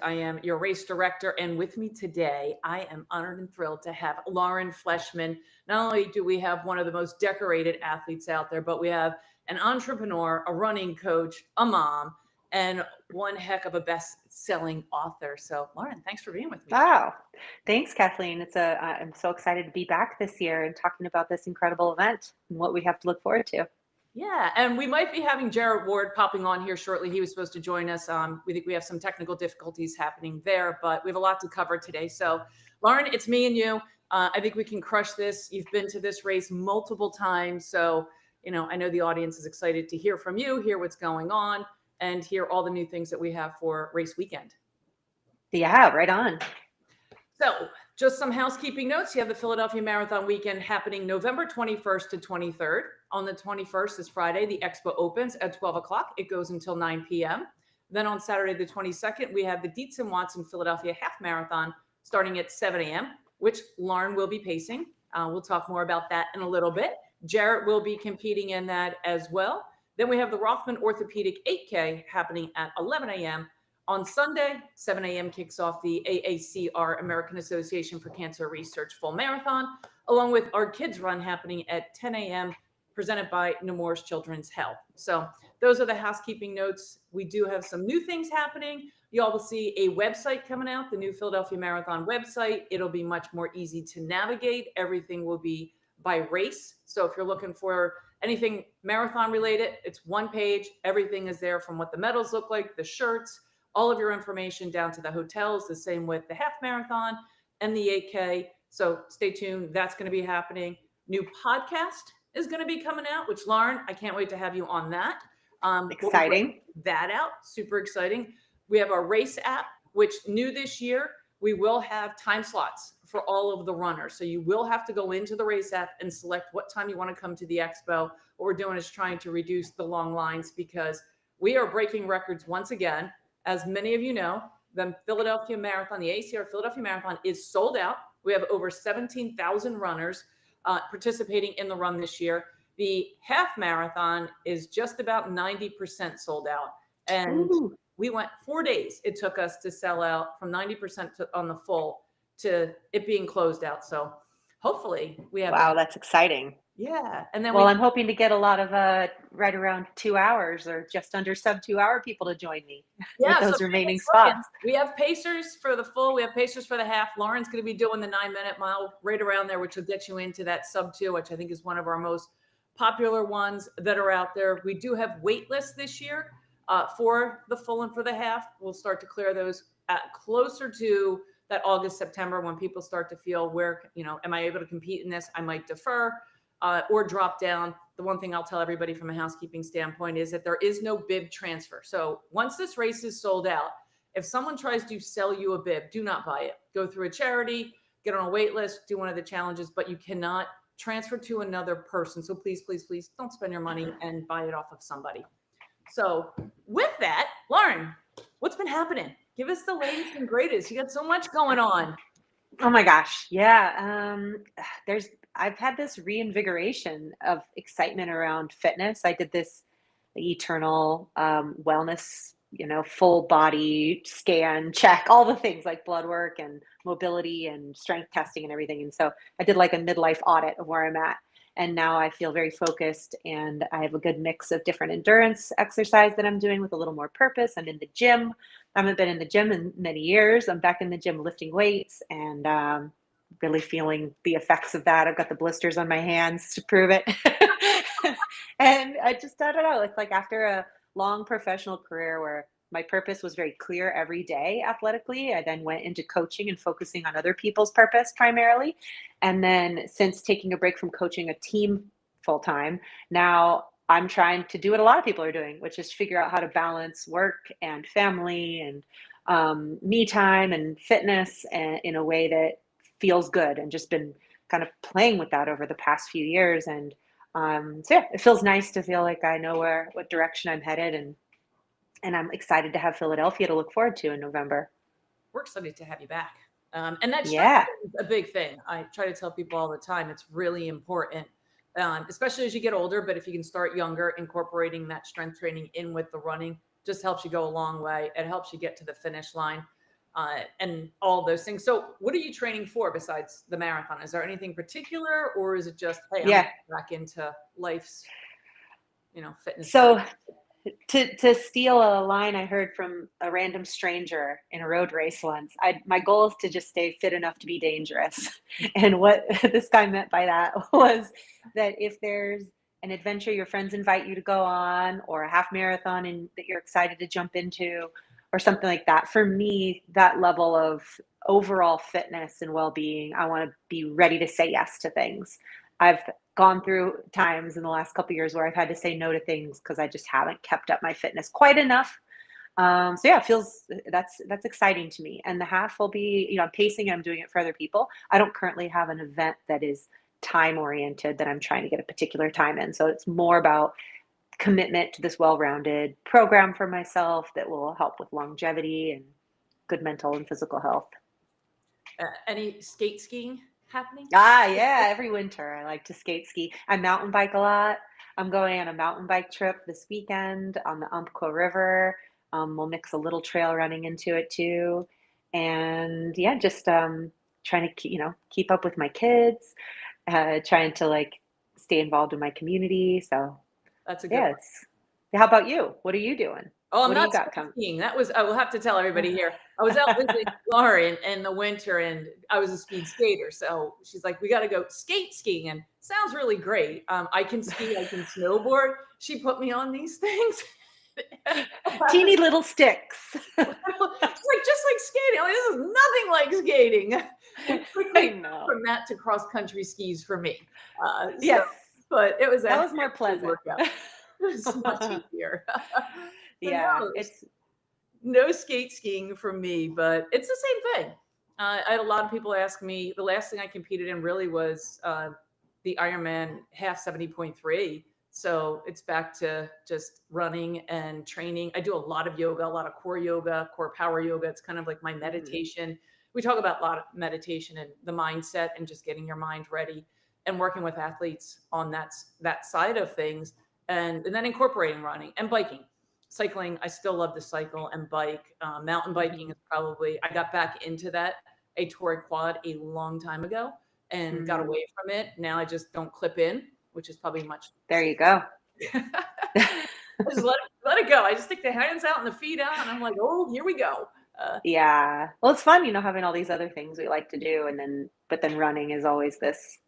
I am your race director. And with me today, I am honored and thrilled to have Lauren Fleshman. Not only do we have one of the most decorated athletes out there, but we have an entrepreneur, a running coach, a mom, and one heck of a best-selling author. So, Lauren, thanks for being with me today. Wow. Thanks, Kathleen. I'm so excited to be back this year and talking about this incredible event and what we have to look forward to. Yeah, and we might be having Jarrett Ward popping on here shortly. He was supposed to join us. We think we have some technical difficulties happening there, but we have a lot to cover today. So, Lauren, it's me and you. I think we can crush this. You've been to this race multiple times, so I know the audience is excited to hear from you, hear what's going on, and hear all the new things that we have for race weekend. Yeah, right on. So, just some housekeeping notes. You have the Philadelphia Marathon weekend happening November 21st to 23rd. On the 21st is Friday. The expo opens at 12 o'clock. It goes until 9 p.m. Then on Saturday, the 22nd, we have the Dietz and Watson Philadelphia Half Marathon starting at 7 a.m., which Lauren will be pacing. We'll talk more about that in a little bit. Jarrett will be competing in that as well. Then we have the Rothman Orthopedic 8K happening at 11 a.m. On Sunday, 7 a.m. kicks off the AACR, American Association for Cancer Research Full Marathon, along with our kids run happening at 10 a.m., presented by Nemours Children's Health. So those are the housekeeping notes. We do have some new things happening. You all will see a website coming out, the new Philadelphia Marathon website. It'll be much more easy to navigate. Everything will be by race. So if you're looking for anything marathon related, it's one page. Everything is there, from what the medals look like, the shirts, all of your information down to the hotels. The same with the half marathon and the 8K. So stay tuned. That's going to be happening. New podcast is going to be coming out, which, Lauren, I can't wait to have you on that. Exciting. That out. Super exciting. We have our race app, which new this year, we will have time slots for all of the runners. So you will have to go into the race app and select what time you want to come to the expo. What we're doing is trying to reduce the long lines, because we are breaking records once again. As many of you know, the Philadelphia Marathon, the ACR Philadelphia Marathon, is sold out. We have over 17,000 runners participating in the run this year. The half marathon is just about 90% sold out. And we went 4 days. It took us to sell out from 90% on the full to it being closed out. So hopefully we have. Wow, that's exciting. Yeah. And then I'm hoping to get a lot of right around 2 hours or just under sub 2 hour people to join me with those remaining spots. We have pacers for the full. We have pacers for the half. Lauren's going to be doing the 9-minute mile right around there, which will get you into that sub 2, which I think is one of our most popular ones that are out there. We do have wait lists this year for the full and for the half. We'll start to clear those closer to that August, September, when people start to feel where, am I able to compete in this? I might defer or drop down. The one thing I'll tell everybody from a housekeeping standpoint is that there is no bib transfer. So once this race is sold out, if someone tries to sell you a bib, do not buy it. Go through a charity, get on a wait list, do one of the challenges, but you cannot transfer to another person. So please, please, please don't spend your money and buy it off of somebody. So with that, Lauren, what's been happening? Give us the latest and greatest. You got so much going on. Oh my gosh. Yeah. I've had this reinvigoration of excitement around fitness. I did this eternal wellness, full body scan, check, all the things like blood work and mobility and strength testing and everything. And so I did like a midlife audit of where I'm at. And now I feel very focused, and I have a good mix of different endurance exercise that I'm doing with a little more purpose. I'm in the gym. I haven't been in the gym in many years. I'm back in the gym lifting weights and really feeling the effects of that. I've got the blisters on my hands to prove it. And I don't know. It's like after a long professional career where my purpose was very clear every day athletically, I then went into coaching and focusing on other people's purpose primarily. And then since taking a break from coaching a team full time, now I'm trying to do what a lot of people are doing, which is figure out how to balance work and family and me time and fitness in a way that feels good, and just been kind of playing with that over the past few years. And so yeah, it feels nice to feel like I know what direction I'm headed, and I'm excited to have Philadelphia to look forward to in November. We're excited to have you back. And that's is a big thing. I try to tell people all the time, it's really important, especially as you get older. But if you can start younger, incorporating that strength training in with the running just helps you go a long way. It helps you get to the finish line. and all those things. So what are you training for besides the marathon? Is there anything particular, or is it just, hey, I'm Yeah. back into life's, fitness side? So to steal a line I heard from a random stranger in a road race once, my goal is to just stay fit enough to be dangerous. And what this guy meant by that was that if there's an adventure your friends invite you to go on, or a half marathon and that you're excited to jump into, or something like that, for me, that level of overall fitness and well-being, I want to be ready to say yes to things. I've gone through times in the last couple of years where I've had to say no to things because I just haven't kept up my fitness quite enough. So yeah, it feels that's exciting to me. And the half will be, I'm pacing and I'm doing it for other people. I don't currently have an event that is time oriented that I'm trying to get a particular time in. So it's more about commitment to this well-rounded program for myself that will help with longevity and good mental and physical health. Any skate skiing happening? Yeah, every winter I like to skate ski. I mountain bike a lot. I'm going on a mountain bike trip this weekend on the Umpqua River. We'll mix a little trail running into it too. And yeah, just trying to keep up with my kids, trying to like stay involved in my community. So That's a good yeah, one. it's how about you? What are you doing? Oh, I'm What do you not got coming? skiing. I will have to tell everybody here. I was out visiting Laura in the winter, and I was a speed skater. So she's like, we got to go skiing. And sounds really great. I can ski, I can snowboard. She put me on these things. Teeny little sticks. She's like, just like skating. I'm like, this is nothing like skating. We I quickly know. from that to cross country skis for me. Yes, But it was that a was more pleasant. workout. It was much easier. But Yeah, no, it's no skate skiing for me, but it's the same thing. I had a lot of people ask me. The last thing I competed in really was the Ironman half 70.3. So it's back to just running and training. I do a lot of yoga, a lot of core power yoga. It's kind of like my meditation. We talk about a lot of meditation and the mindset and just getting your mind ready and working with athletes on that side of things, and then incorporating running and biking. Cycling, I still love to cycle and bike. Mountain biking is probably, I got back into that. I tore a quad a long time ago and got away from it. Now I just don't clip in, which is probably much there you safer. go. I just let it go. I just stick the hands out and the feet out, and I'm like, oh, here we go. Yeah. Well, it's fun, having all these other things we like to do, but then running is always this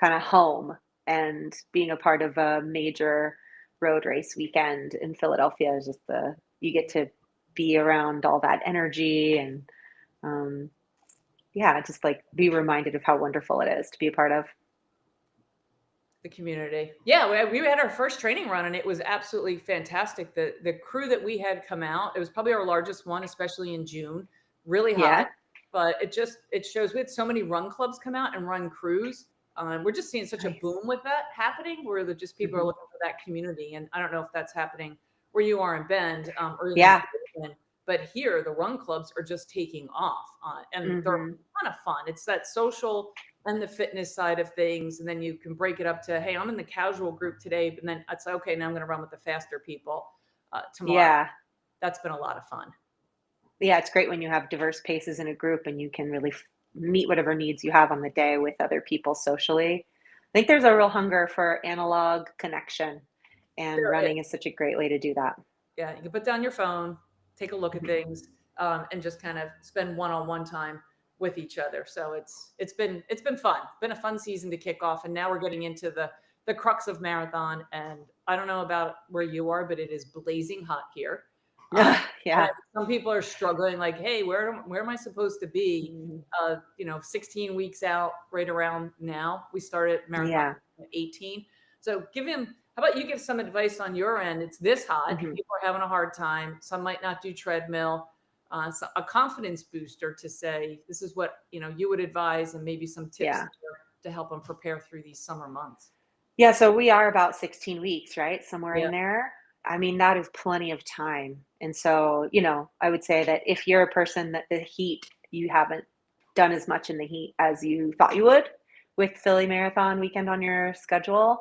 kind of home, and being a part of a major road race weekend in Philadelphia is just you get to be around all that energy and yeah, just like be reminded of how wonderful it is to be a part of. The community. Yeah, we had our first training run and it was absolutely fantastic. The crew that we had come out, it was probably our largest one, especially in June, really hot. Yeah. But it shows we had so many run clubs come out and run crews. We're just seeing such a Nice. boom with that happening, where just people are looking for that community. And I don't know if that's happening where you are in Bend, or Yeah. but here the run clubs are just taking off, and they're kind of fun. It's that social and the fitness side of things. And then you can break it up to, hey, I'm in the casual group today, but then it's okay. Now I'm going to run with the faster people tomorrow. Yeah. That's been a lot of fun. Yeah, it's great when you have diverse paces in a group and you can really meet whatever needs you have on the day with other people socially. I think there's a real hunger for analog connection, and running is such a great way to do that. Yeah, you can put down your phone, take a look at things, and just kind of spend one-on-one time with each other. So it's been fun. It's been a fun season to kick off, and now we're getting into the crux of marathon. And I don't know about where you are, but it is blazing hot here. Yeah. Some people are struggling, like, hey, where am I supposed to be? 16 weeks out, right around now. We started marathon at 18. So how about you give some advice on your end? It's this hot. People are having a hard time. Some might not do treadmill. So a confidence booster to say, this is what, you would advise, and maybe some tips to help them prepare through these summer months. Yeah. So we are about 16 weeks, right? Somewhere in there. I mean, that is plenty of time. And so, I would say that if you're a person that the heat, you haven't done as much in the heat as you thought you would with Philly Marathon weekend on your schedule,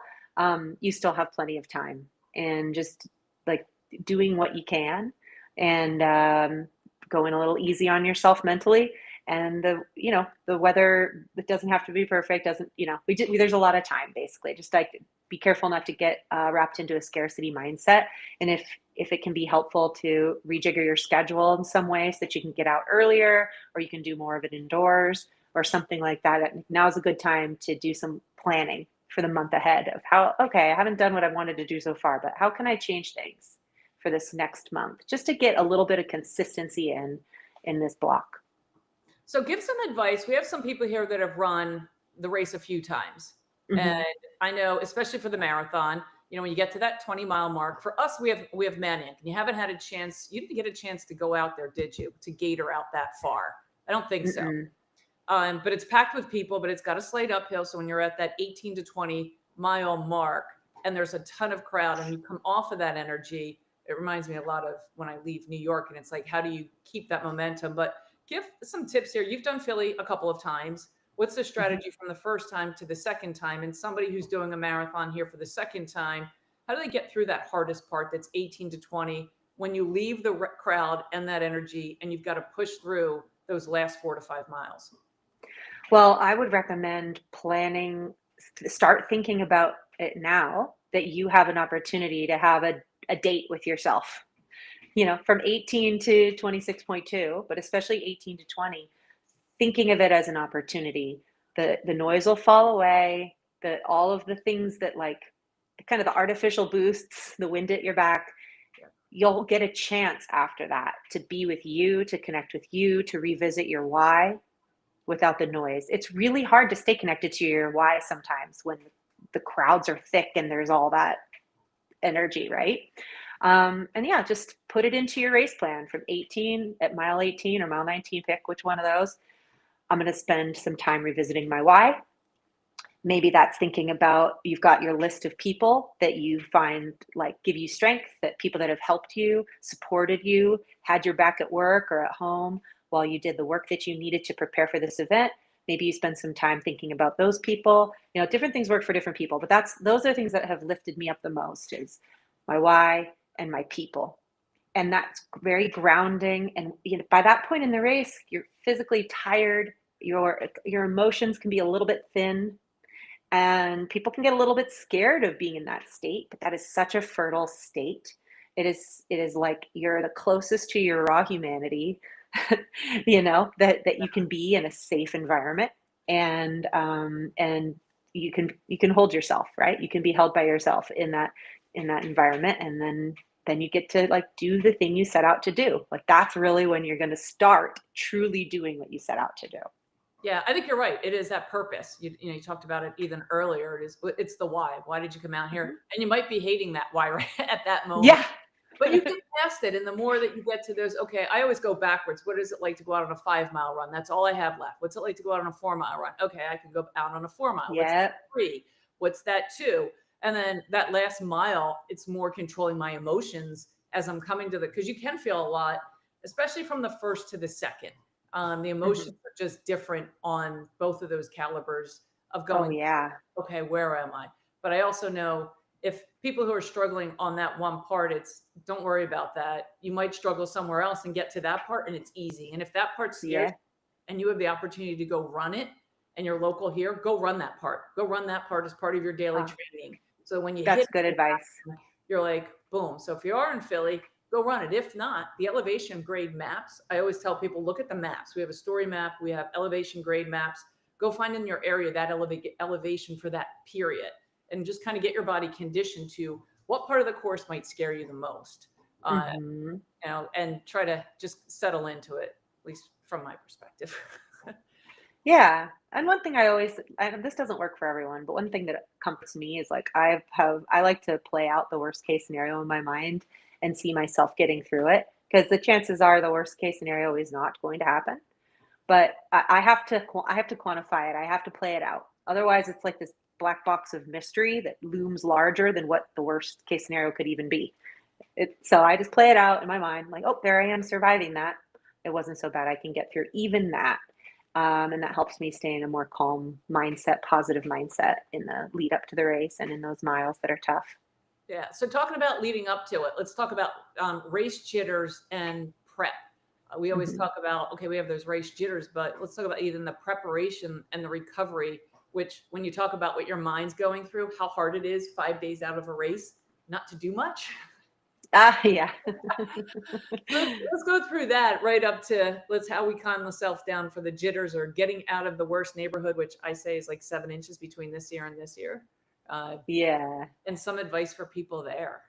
you still have plenty of time, and just like doing what you can and going a little easy on yourself mentally. And the weather, it doesn't have to be perfect. Doesn't, there's a lot of time, basically. Just like be careful not to get wrapped into a scarcity mindset. And if it can be helpful to rejigger your schedule in some way so that you can get out earlier, or you can do more of it indoors or something like that, now's a good time to do some planning for the month ahead of okay, I haven't done what I wanted to do so far, but how can I change things for this next month, just to get a little bit of consistency in this block. So give some advice. We have some people here that have run the race a few times. Mm-hmm. And I know, especially for the marathon, when you get to that 20-mile mark, for us, we have Maniac, and you haven't had a chance. You didn't get a chance to go out there, did you? To gator out that far? I don't think so. But it's packed with people, but it's got a slight uphill. So when you're at that 18 to 20-mile mark and there's a ton of crowd and you come off of that energy, it reminds me a lot of when I leave New York, and it's like, how do you keep that momentum? But give some tips here. You've done Philly a couple of times. What's the strategy from the first time to the second time? And somebody who's doing a marathon here for the second time, how do they get through that hardest part that's 18 to 20 when you leave the crowd and that energy and you've got to push through those last 4 to 5 miles? Well, I would recommend start thinking about it now that you have an opportunity to have a date with yourself, from 18 to 26.2, but especially 18 to 20, thinking of it as an opportunity. The noise will fall away, all of the things that, like, kind of the artificial boosts, the wind at your back, you'll get a chance after that to be with you, to connect with you, to revisit your why without the noise. It's really hard to stay connected to your why sometimes when the crowds are thick and there's all that energy, right? And yeah, just put it into your race plan from 18 at mile 18 or mile 19, pick which one of those. I'm going to spend some time revisiting my why. Maybe that's thinking about, you've got your list of people that you find like give you strength, that people that have helped you, supported you, had your back at work or at home while you did the work that you needed to prepare for this event. Maybe you spend some time thinking about those people. Different things work for different people, but those are things that have lifted me up the most, is my why and my people. And that's very grounding. And by that point in the race, you're physically tired. Your emotions can be a little bit thin, and people can get a little bit scared of being in that state, but that is such a fertile state. It is like you're the closest to your raw humanity, that you can be in a safe environment, and you can hold yourself, right? You can be held by yourself in that environment, and then you get to like do the thing you set out to do. Like, that's really when you're going to start truly doing what you set out to do. Yeah, I think you're right. It is that purpose. You talked about it even earlier. It's the why. Why did you come out here? And you might be hating that why right at that moment. Yeah. But you get past it. And the more that you get to those, okay, I always go backwards. What is it like to go out on a 5-mile run? That's all I have left. What's it like to go out on a 4-mile run? Okay, I can go out on a 4-mile. Yeah. What's that 3? What's that 2? And then that last mile, it's more controlling my emotions as I'm coming to because you can feel a lot, especially from the first to the second. The emotions are just different on both of those calibers of going, oh, yeah. Okay, where am I? But I also know if people who are struggling on that one part, don't worry about that. You might struggle somewhere else and get to that part and it's easy. And if that part's scares and you have the opportunity to go run it and you're local here, go run that part. Go run that part as part of your daily training. So when you that's good advice. You're like, boom. So if you are in Philly, go run it. If not, the elevation grade maps, I always tell people, look at the maps. We have a story map. We have elevation grade maps. Go find in your area that elevation for that period and just kind of get your body conditioned to what part of the course might scare you the most. And try to just settle into it, at least from my perspective. Yeah. And one thing this doesn't work for everyone, but one thing that comforts me is like, I like to play out the worst case scenario in my mind and see myself getting through it, because the chances are the worst case scenario is not going to happen. But I have to quantify it. I have to play it out. Otherwise, it's like this black box of mystery that looms larger than what the worst case scenario could even be. So I just play it out in my mind, like, oh, there I am surviving that. It wasn't so bad. I can get through even that. And that helps me stay in a more calm mindset, positive mindset in the lead up to the race and in those miles that are tough. Yeah. So talking about leading up to it, let's talk about race jitters and prep. We always Mhm. talk about, okay, we have those race jitters, but let's talk about even the preparation and the recovery, which when you talk about what your mind's going through, how hard it is 5 days out of a race, not to do much. Ah, yeah. Let's go through that right up to let's how we calm ourselves down for the jitters or getting out of the worst neighborhood, which I say is like 7 inches between this year and this year. Uh, Yeah. and some advice for people there.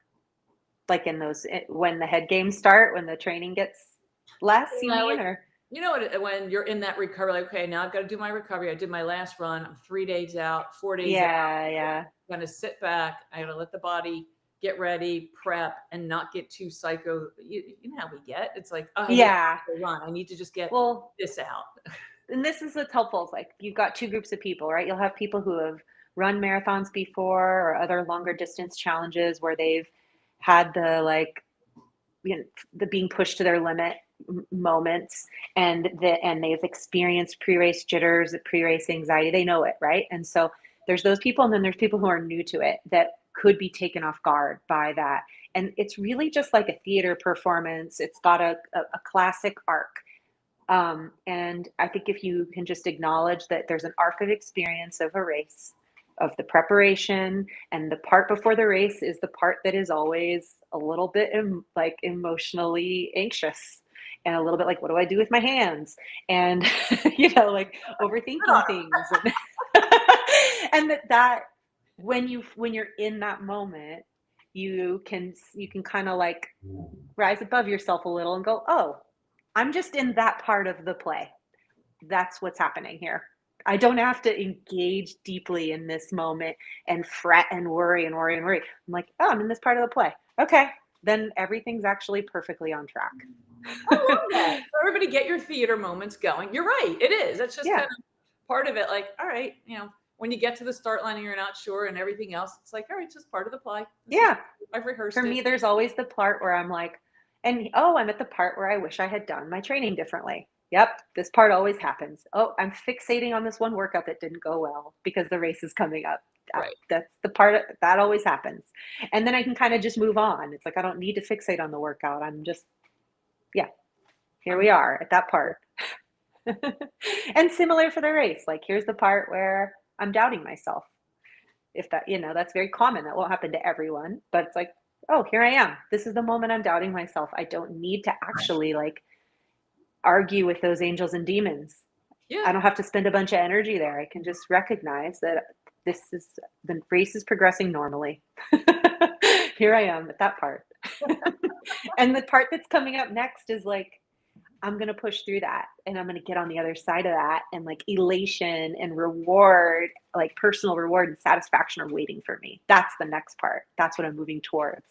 Like in those when the head games start, when the training gets less, you Yeah, mean? like Or you know what, when you're in that recovery, like, okay, now I've got to do my recovery. I did my last run. I'm 3 days out, 4 days out. yeah, yeah. I'm gonna sit back. I gotta let the body get ready, prep, and not get too psycho. You know how we get. It's like, oh, I need Yeah. to run. I need to just get Well, this out. and this is what's helpful. It's like you've got two groups of people, right? You'll have people who have run marathons before or other longer distance challenges where they've had the like the being pushed to their limit moments and they've experienced pre-race jitters, pre-race anxiety. They know it, right? And so there's those people, and then there's people who are new to it that could be taken off guard by that. And it's really just like a theater performance. It's got a classic arc. And I think if you can just acknowledge that there's an arc of experience of a race, of the preparation, and the part before the race is the part that is always a little bit like emotionally anxious and a little bit like, what do I do with my hands? And, like overthinking things. And, and that when you're in that moment, you can kind of like rise above yourself a little and go, oh, I'm just in that part of the play. That's what's happening here. I don't have to engage deeply in this moment and fret and worry and worry and worry. I'm like, oh, I'm in this part of the play. Okay. Then everything's actually perfectly on track. I love that. So everybody get your theater moments going. You're right. It is. That's just Yeah. kind of part of it. Like, all right, when you get to the start line and you're not sure and everything else, it's like, all right, it's just part of the play. Yeah. I've rehearsed For it. me, there's always the part where I'm like, and oh, I'm at the part where I wish I had done my training differently. Yep, this part always happens. Oh, I'm fixating on this one workout that didn't go well because the race is coming up. Right. That's the part that always happens. And then I can kind of just move on. It's like I don't need to fixate on the workout. I'm just, yeah, here I'm we are at that part. And similar for the race. Like, here's the part where I'm doubting myself. If that, that's very common. That won't happen to everyone, but it's like, oh, here I am. This is the moment I'm doubting myself. I don't need to actually like argue with those angels and demons. I Yeah. don't have to spend a bunch of energy there. I can just recognize that the race is progressing normally. Here I am at that part. And the part that's coming up next is like, I'm going to push through that and I'm going to get on the other side of that. And like elation and reward, like personal reward and satisfaction are waiting for me. That's the next part. That's what I'm moving towards.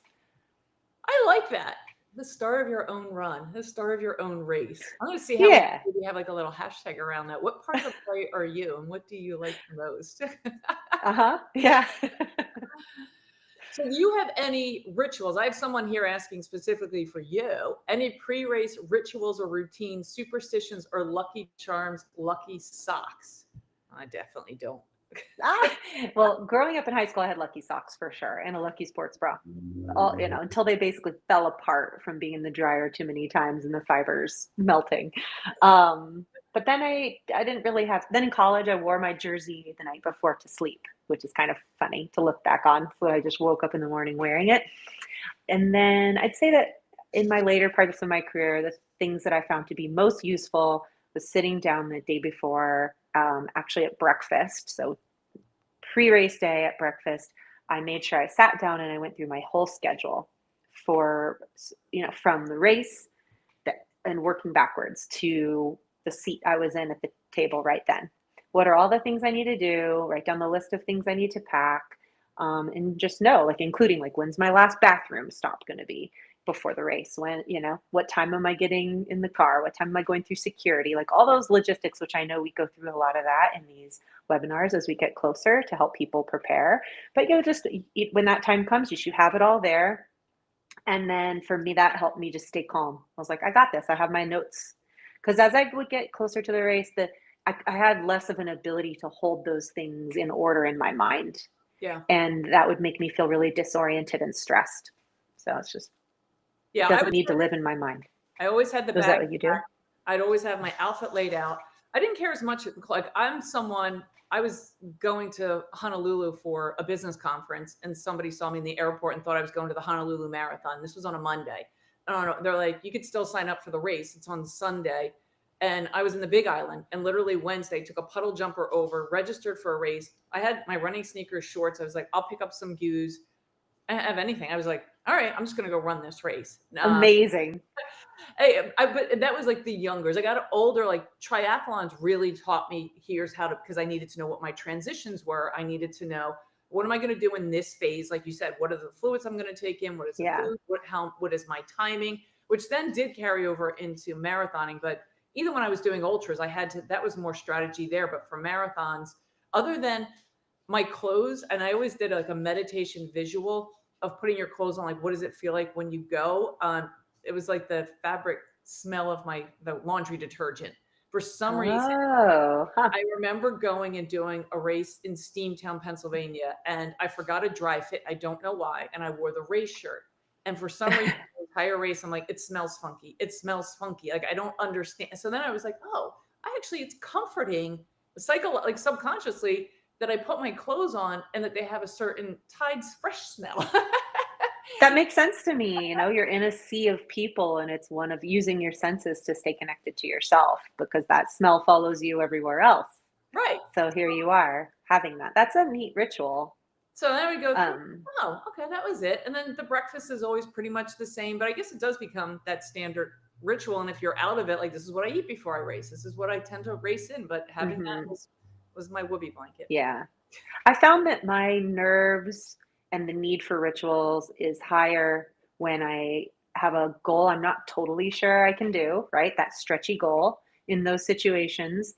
I like that. The start of your own run, the start of your own race. I'm going to see how Yeah. we have like a little hashtag around that. What part of the play are you and what do you like the most? Uh-huh. Yeah. So do you have any rituals? I have someone here asking specifically for you. Any pre-race rituals or routines, superstitions, or lucky charms, lucky socks? I definitely don't. Ah, well, growing up in high school, I had lucky socks for sure and a lucky sports bra. All, until they basically fell apart from being in the dryer too many times and the fibers melting. But then I didn't really have. Then in college, I wore my jersey the night before to sleep, which is kind of funny to look back on. So I just woke up in the morning wearing it. And then I'd say that in my later parts of my career, the things that I found to be most useful was sitting down the day before, actually at breakfast. So pre-race day at breakfast, I made sure I sat down and I went through my whole schedule for, from the race and working backwards to the seat I was in at the table right then. What are all the things I need to do? Write down the list of things I need to pack, and just know, like, including like, when's my last bathroom stop going to be before the race? When, what time am I getting in the car? What time am I going through security? Like all those logistics, which I know we go through a lot of that in these webinars as we get closer to help people prepare. But just when that time comes, you should have it all there. And then for me, that helped me just stay calm. I was like, I got this. I have my notes. Because as I would get closer to the race, I had less of an ability to hold those things in order in my mind. Yeah. And that would make me feel really disoriented and stressed. So it's just, Yeah. it I doesn't would need to live in my mind. I always had the Was that bag. what you do? I'd always have my outfit laid out. I didn't care as much. Like I'm someone, I was going to Honolulu for a business conference and somebody saw me in the airport and thought I was going to the Honolulu Marathon. This was on a Monday. I don't know. They're like, you could still sign up for the race. It's on Sunday. And I was in the Big Island and literally Wednesday took a puddle jumper over, registered for a race. I had my running sneakers, shorts. I was like, I'll pick up some Views. I didn't have anything. I was like, all right, I'm just going to go run this race. Amazing. But that was like the younger. As I got older, like triathlons really taught me here's how to, because I needed to know what my transitions were. I needed to know what am I going to do in this phase? Like you said, what are the fluids I'm going to take in? What is the Yeah. food? What is my timing? Which then did carry over into marathoning. But even when I was doing ultras, I had to, that was more strategy there. But for marathons, other than my clothes, and I always did like a meditation visual of putting your clothes on, like what does it feel like when you go? It was like the fabric smell of the laundry detergent. For some reason, Oh, huh. I remember going and doing a race in Steamtown, Pennsylvania, and I forgot a dry fit. I don't know why. And I wore the race shirt. And for some reason, the entire race, I'm like, it smells funky. It smells funky. Like, I don't understand. So then I was like, oh, it's comforting, like subconsciously, that I put my clothes on and that they have a certain Tide's fresh smell. That makes sense to me. You know, you're in a sea of people and it's one of using your senses to stay connected to yourself because that smell follows you everywhere else. Right. So here you are having that. That's a neat ritual. So then we go through, Um, oh, okay, that was it. And then the breakfast is always pretty much the same, but I guess it does become that standard ritual. And if you're out of it, like this is what I eat before I race. This is what I tend to race in. But having that mhm. was my whoopee blanket. Yeah. I found that my nerves and the need for rituals is higher when I have a goal I'm not totally sure I can do, right? That stretchy goal. In those situations,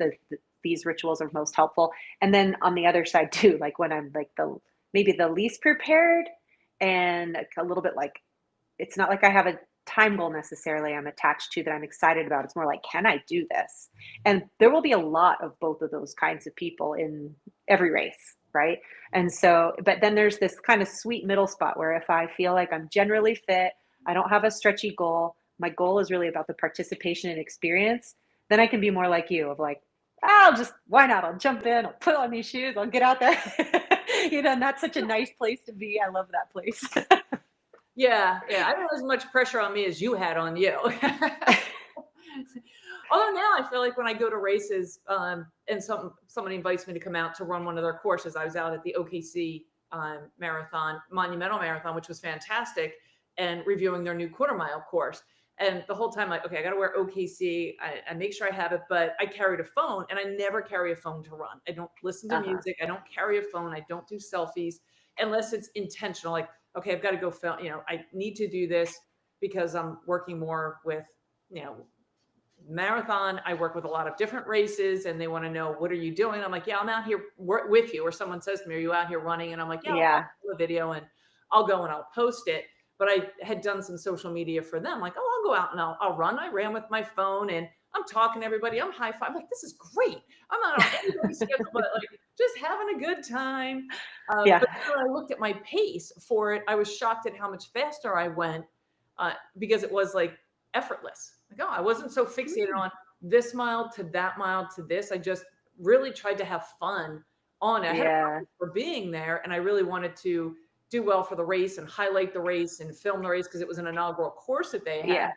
these rituals are most helpful. And then on the other side too, like when I'm like maybe the least prepared and a little bit like it's not like I have a time goal necessarily I'm attached to that I'm excited about. It's more like, can I do this? And there will be a lot of both of those kinds of people in every race, right? And so, but then there's this kind of sweet middle spot where if I feel like I'm generally fit, I don't have a stretchy goal, my goal is really about the participation and experience, then I can be more like you of like, why not? I'll jump in, I'll put on these shoes, I'll get out there. And that's such a nice place to be. I love that place. Yeah. I don't have as much pressure on me as you had on you. Although now I feel like when I go to races, and somebody invites me to come out to run one of their courses, I was out at the OKC Monumental Marathon, which was fantastic, and reviewing their new quarter mile course. And the whole time, like, okay, I got to wear OKC. I make sure I have it, but I carried a phone, and I never carry a phone to run. I don't listen to Uh-huh. music. I don't carry a phone. I don't do selfies unless it's intentional. Like, okay, I've got to go film. I need to do this because I'm working more with, marathon. I work with a lot of different races and they want to know, what are you doing? I'm like, yeah, I'm out here with you. Or someone says to me, are you out here running? And I'm like, yeah, I'll Yeah. do a video and I'll go and I'll post it. But I had done some social media for them. Like, oh, I'll go out and I'll run. I ran with my phone and I'm talking to everybody. I'm high five. I'm like, this is great. I'm not on anybody's schedule, but like just having a good time. Yeah. But when I looked at my pace for it, I was shocked at how much faster I went, because it was like effortless. Like, oh, I wasn't so fixated on this mile to that mile to this. I just really tried to have fun on it. I had a Yeah. purpose for being there, and I really wanted to do well for the race and highlight the race and film the race because it was an inaugural course that they had. Yeah.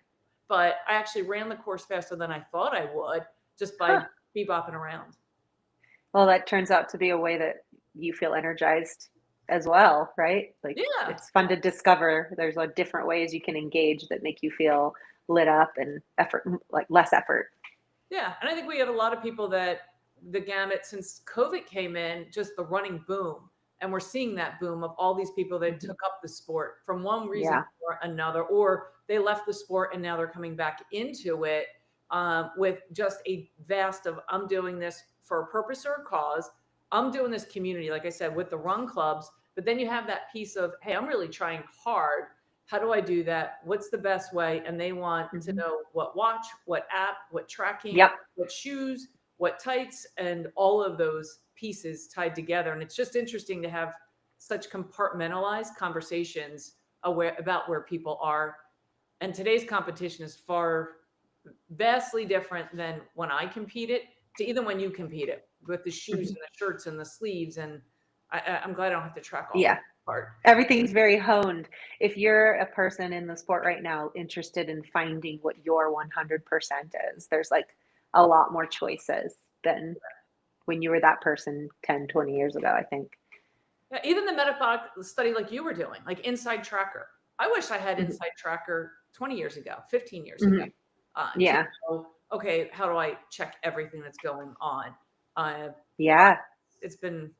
But I actually ran the course faster than I thought I would just by Huh. bebopping around. Well, that turns out to be a way that you feel energized as well, right? Like Yeah. it's fun to discover there's like different ways you can engage that make you feel lit up and like less effort. Yeah. And I think we have a lot of people that the gamut since COVID came in, just the running boom. And we're seeing that boom of all these people that Mhm. took up the sport from one reason Yeah. or another, or they left the sport and now they're coming back into it, with just a vast of, I'm doing this for a purpose or a cause. I'm doing this community, like I said, with the run clubs. But then you have that piece of, hey, I'm really trying hard. How do I do that? What's the best way? And they want to Mhm. know what watch, what app, what tracking, Yep. what shoes, what tights, and all of those pieces tied together. And it's just interesting to have such compartmentalized conversations about where people are And today's competition is vastly different than when I competed to even when you competed with the shoes Mhm. and the shirts and the sleeves. And I'm glad I don't have to track all that Yeah. part. Everything's very honed. If you're a person in the sport right now interested in finding what your 100% is, there's like a lot more choices than when you were that person 10, 20 years ago, I think. Yeah, even the metabolic study like you were doing, like Inside Tracker. I wish I had Mhm. Inside Tracker 20 years ago, 15 years ago, Mhm. to Yeah. know, okay, how do I check everything that's going on? Uh, Yeah. it's been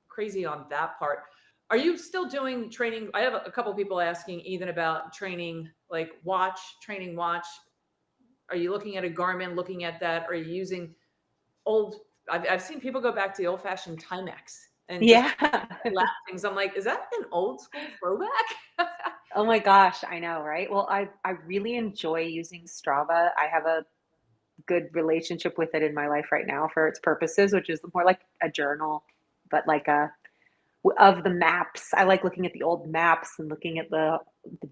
crazy on that part. Are you still doing training? I have a couple people asking even about training, like training watch. Are you looking at a Garmin, looking at that? Are you using old? I've seen people go back to the old fashioned Timex and just Yeah. lap things. I'm like, is that an old school throwback? Oh my gosh, I know, right? Well, I really enjoy using Strava. I have a good relationship with it in my life right now for its purposes, which is more like a journal, but like a of the maps. I like looking at the old maps and looking at the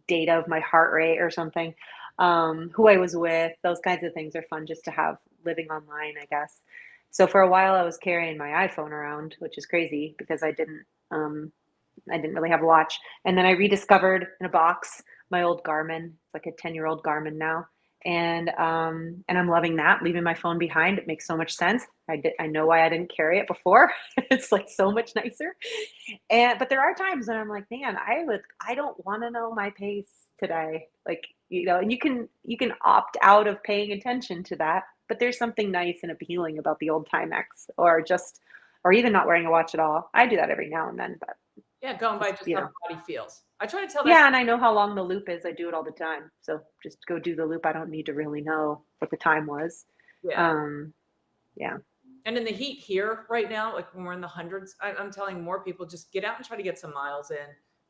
data of my heart rate or something, who I was with. Those kinds of things are fun just to have living online, I guess. So for a while, I was carrying my iPhone around, which is crazy because um, I didn't really have a watch. And then I rediscovered in a box my old Garmin. It's like a 10-year-old Garmin now. And I'm loving that, leaving my phone behind. It makes so much sense. I know why I didn't carry it before. It's like so much nicer. And but there are times when I'm like, man, I don't want to know my pace today. Like, and you can opt out of paying attention to that, but there's something nice and appealing about the old Timex or even not wearing a watch at all. I do that every now and then, but Yeah, going by just, just how the body feels. I try to tell that. yeah, and I know how long the loop is. I do it all the time. So just go do the loop. I don't need to really know what the time was. Yeah. Um, yeah. And in the heat here right now, like when we're in the hundreds, I'm telling more people just get out and try to get some miles in,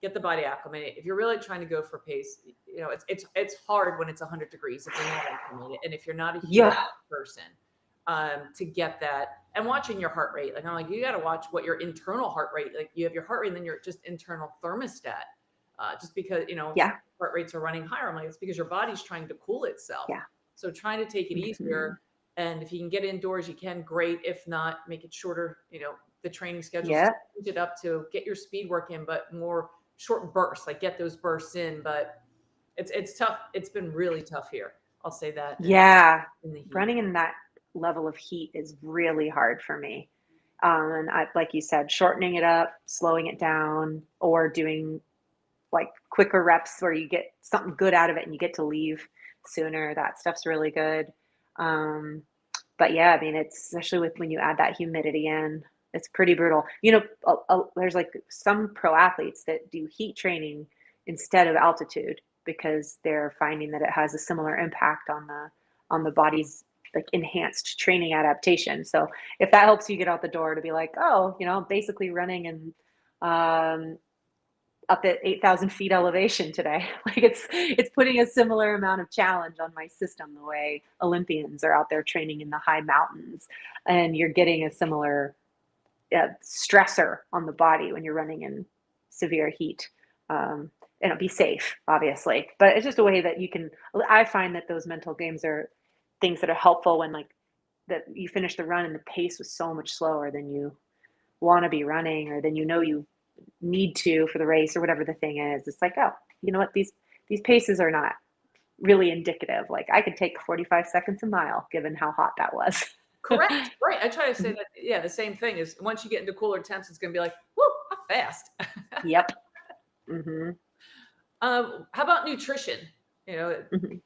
get the body acclimated. If you're really trying to go for pace, it's hard when it's 100 degrees if you're not acclimated, and if you're not a heat Yeah. person, to get that. And watching your heart rate, like I'm like, you got to watch what your internal heart rate, like you have your heart rate, and then your just internal thermostat. Just because Yeah. heart rates are running higher, I'm like, it's because your body's trying to cool itself. Yeah. So trying to take it Mhm. easier, and if you can get indoors, you can, great. If not, make it shorter, the training schedules, Yeah. change it up to get your speed work in, but more short bursts, like get those bursts in. But it's tough. It's been really tough here. I'll say that Yeah. in the heat. Running in that level of heat is really hard for me. And like you said, shortening it up, slowing it down, or doing like quicker reps where you get something good out of it and you get to leave sooner. That stuff's really good. Um, but yeah, I mean, it's especially with when you add that humidity in, it's pretty brutal. There's like some pro athletes that do heat training instead of altitude because they're finding that it has a similar impact on the body's like enhanced training adaptation. So if that helps you get out the door to be like, oh, basically running and um, up at 8,000 feet elevation today. Like it's putting a similar amount of challenge on my system the way Olympians are out there training in the high mountains, and you're getting a similar stressor on the body when you're running in severe heat. And it'll be safe, obviously, but it's just a way that you can. I find that those mental games are things that are helpful when like that you finish the run and the pace was so much slower than you want to be running or than you need to for the race or whatever the thing is. It's like, oh, you know what? These paces are not really indicative. Like I could take 45 seconds a mile given how hot that was. Correct. Right. I try to say that. Yeah, the same thing is once you get into cooler temps, it's going to be like, whoo, how fast. Yep. Hmm. How about nutrition? Hmm.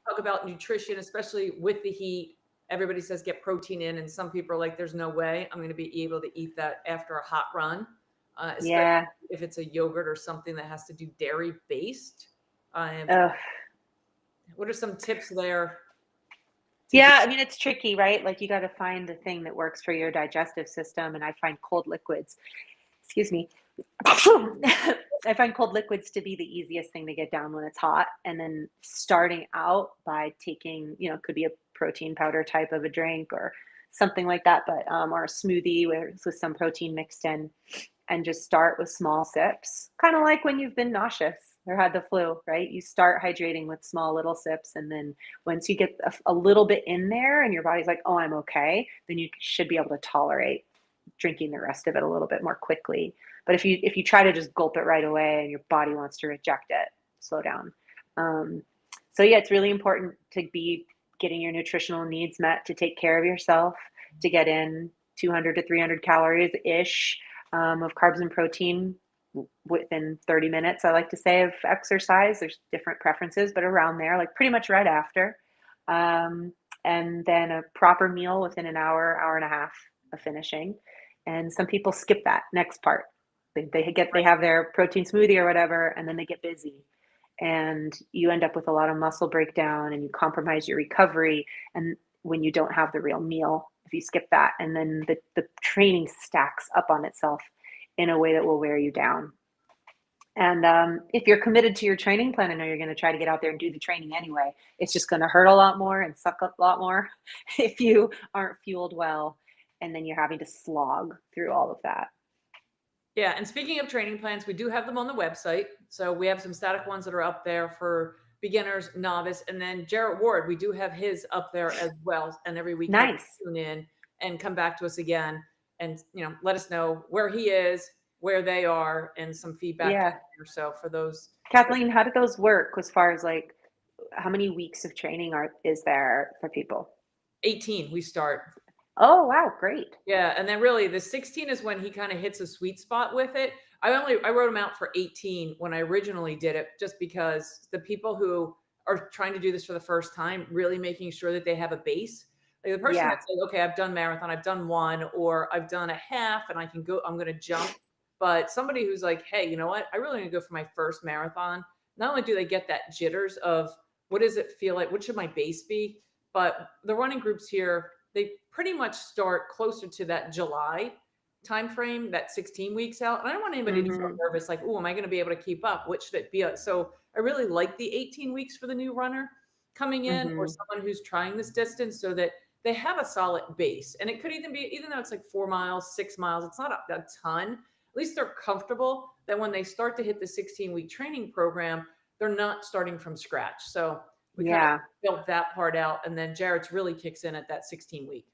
Talk about nutrition, especially with the heat. Everybody says get protein in, and some people are like, "There's no way I'm going to be able to eat that after a hot run," especially Yeah. if it's a yogurt or something that has to do dairy based. Um, Ugh. what are some tips there to do? Yeah, I mean it's tricky, right? Like you got to find the thing that works for your digestive system, and I find cold liquids. Excuse me. I find cold liquids to be the easiest thing to get down when it's hot. And then starting out by taking, could be a protein powder type of a drink or something like that, but or a smoothie with some protein mixed in, and just start with small sips, kind of like when you've been nauseous. or had the flu, right? You start hydrating with small little sips, and then once you get a little bit in there and your body's like, "Oh, I'm okay," then you should be able to tolerate drinking the rest of it a little bit more quickly. But if you try to just gulp it right away and your body wants to reject it, slow down. Um, so yeah, it's really important to be getting your nutritional needs met, to take care of yourself, to get in 200 to 300 calories ish of carbs and protein within 30 minutes, I like to say, of exercise. There's different preferences, but around there, like pretty much right after. Um, and then a proper meal within an hour, hour and a half of finishing. And some people skip that next part. They have their protein smoothie or whatever, and then they get busy. And you end up with a lot of muscle breakdown, and you compromise your recovery. And when you don't have the real meal, if you skip that, and then the training stacks up on itself in a way that will wear you down. And if you're committed to your training plan, I know you're going to try to get out there and do the training anyway. It's just going to hurt a lot more and suck up a lot more if you aren't fueled well, and then you're having to slog through all of that. Yeah, and speaking of training plans, we do have them on the website. So we have some static ones that are up there for beginners, novice, and then Jarrett Ward, we do have his up there as well. And every week, Nice. tune in and come back to us again, and let us know where he is, where they are, and some feedback. Yeah. So for those, Kathleen, how do those work as far as like how many weeks of training is there for people? 18 we start. Oh, wow, great. Yeah, and then really the 16 is when he kind of hits a sweet spot with it. I wrote him out for 18 when I originally did it, just because the people who are trying to do this for the first time, really making sure that they have a base. Like the person Yeah. that's like, okay, I've done marathon, I've done one, or I've done a half, and I'm going to jump. But somebody who's like, hey, you know what? I really want to go for my first marathon. Not only do they get that jitters of what does it feel like? What should my base be? But the running groups here, they pretty much start closer to that July timeframe, that 16 weeks out. And I don't want anybody to feel Mm-hmm. nervous, like, oh, am I going to be able to keep up? Which should it be? So I really like the 18 weeks for the new runner coming in, or Mm-hmm. someone who's trying this distance, so that they have a solid base. And it could even be, even though it's like 4 miles, 6 miles, it's not a ton. At least they're comfortable that when they start to hit the 16-week training program, they're not starting from scratch. So we kind of Yeah. built that part out, and then Jarrett's really kicks in at that 16-week.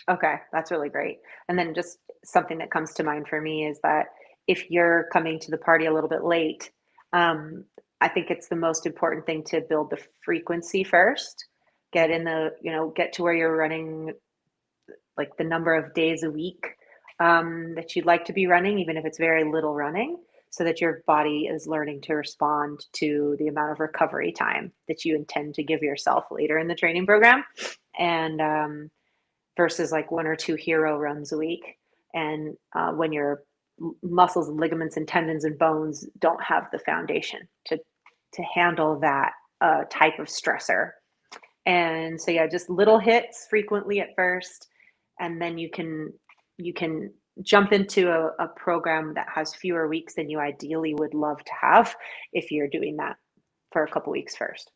Okay, that's really great. And then just something that comes to mind for me is that if you're coming to the party a little bit late, I think it's the most important thing to build the frequency first. Get in get to where you're running like the number of days a week that you'd like to be running, even if it's very little running, so that your body is learning to respond to the amount of recovery time that you intend to give yourself later in the training program. And versus like one or two hero runs a week. And when your muscles and ligaments and tendons and bones don't have the foundation to handle that type of stressor. And so yeah, just little hits frequently at first, and then you can jump into a program that has fewer weeks than you ideally would love to have if you're doing that for a couple weeks first.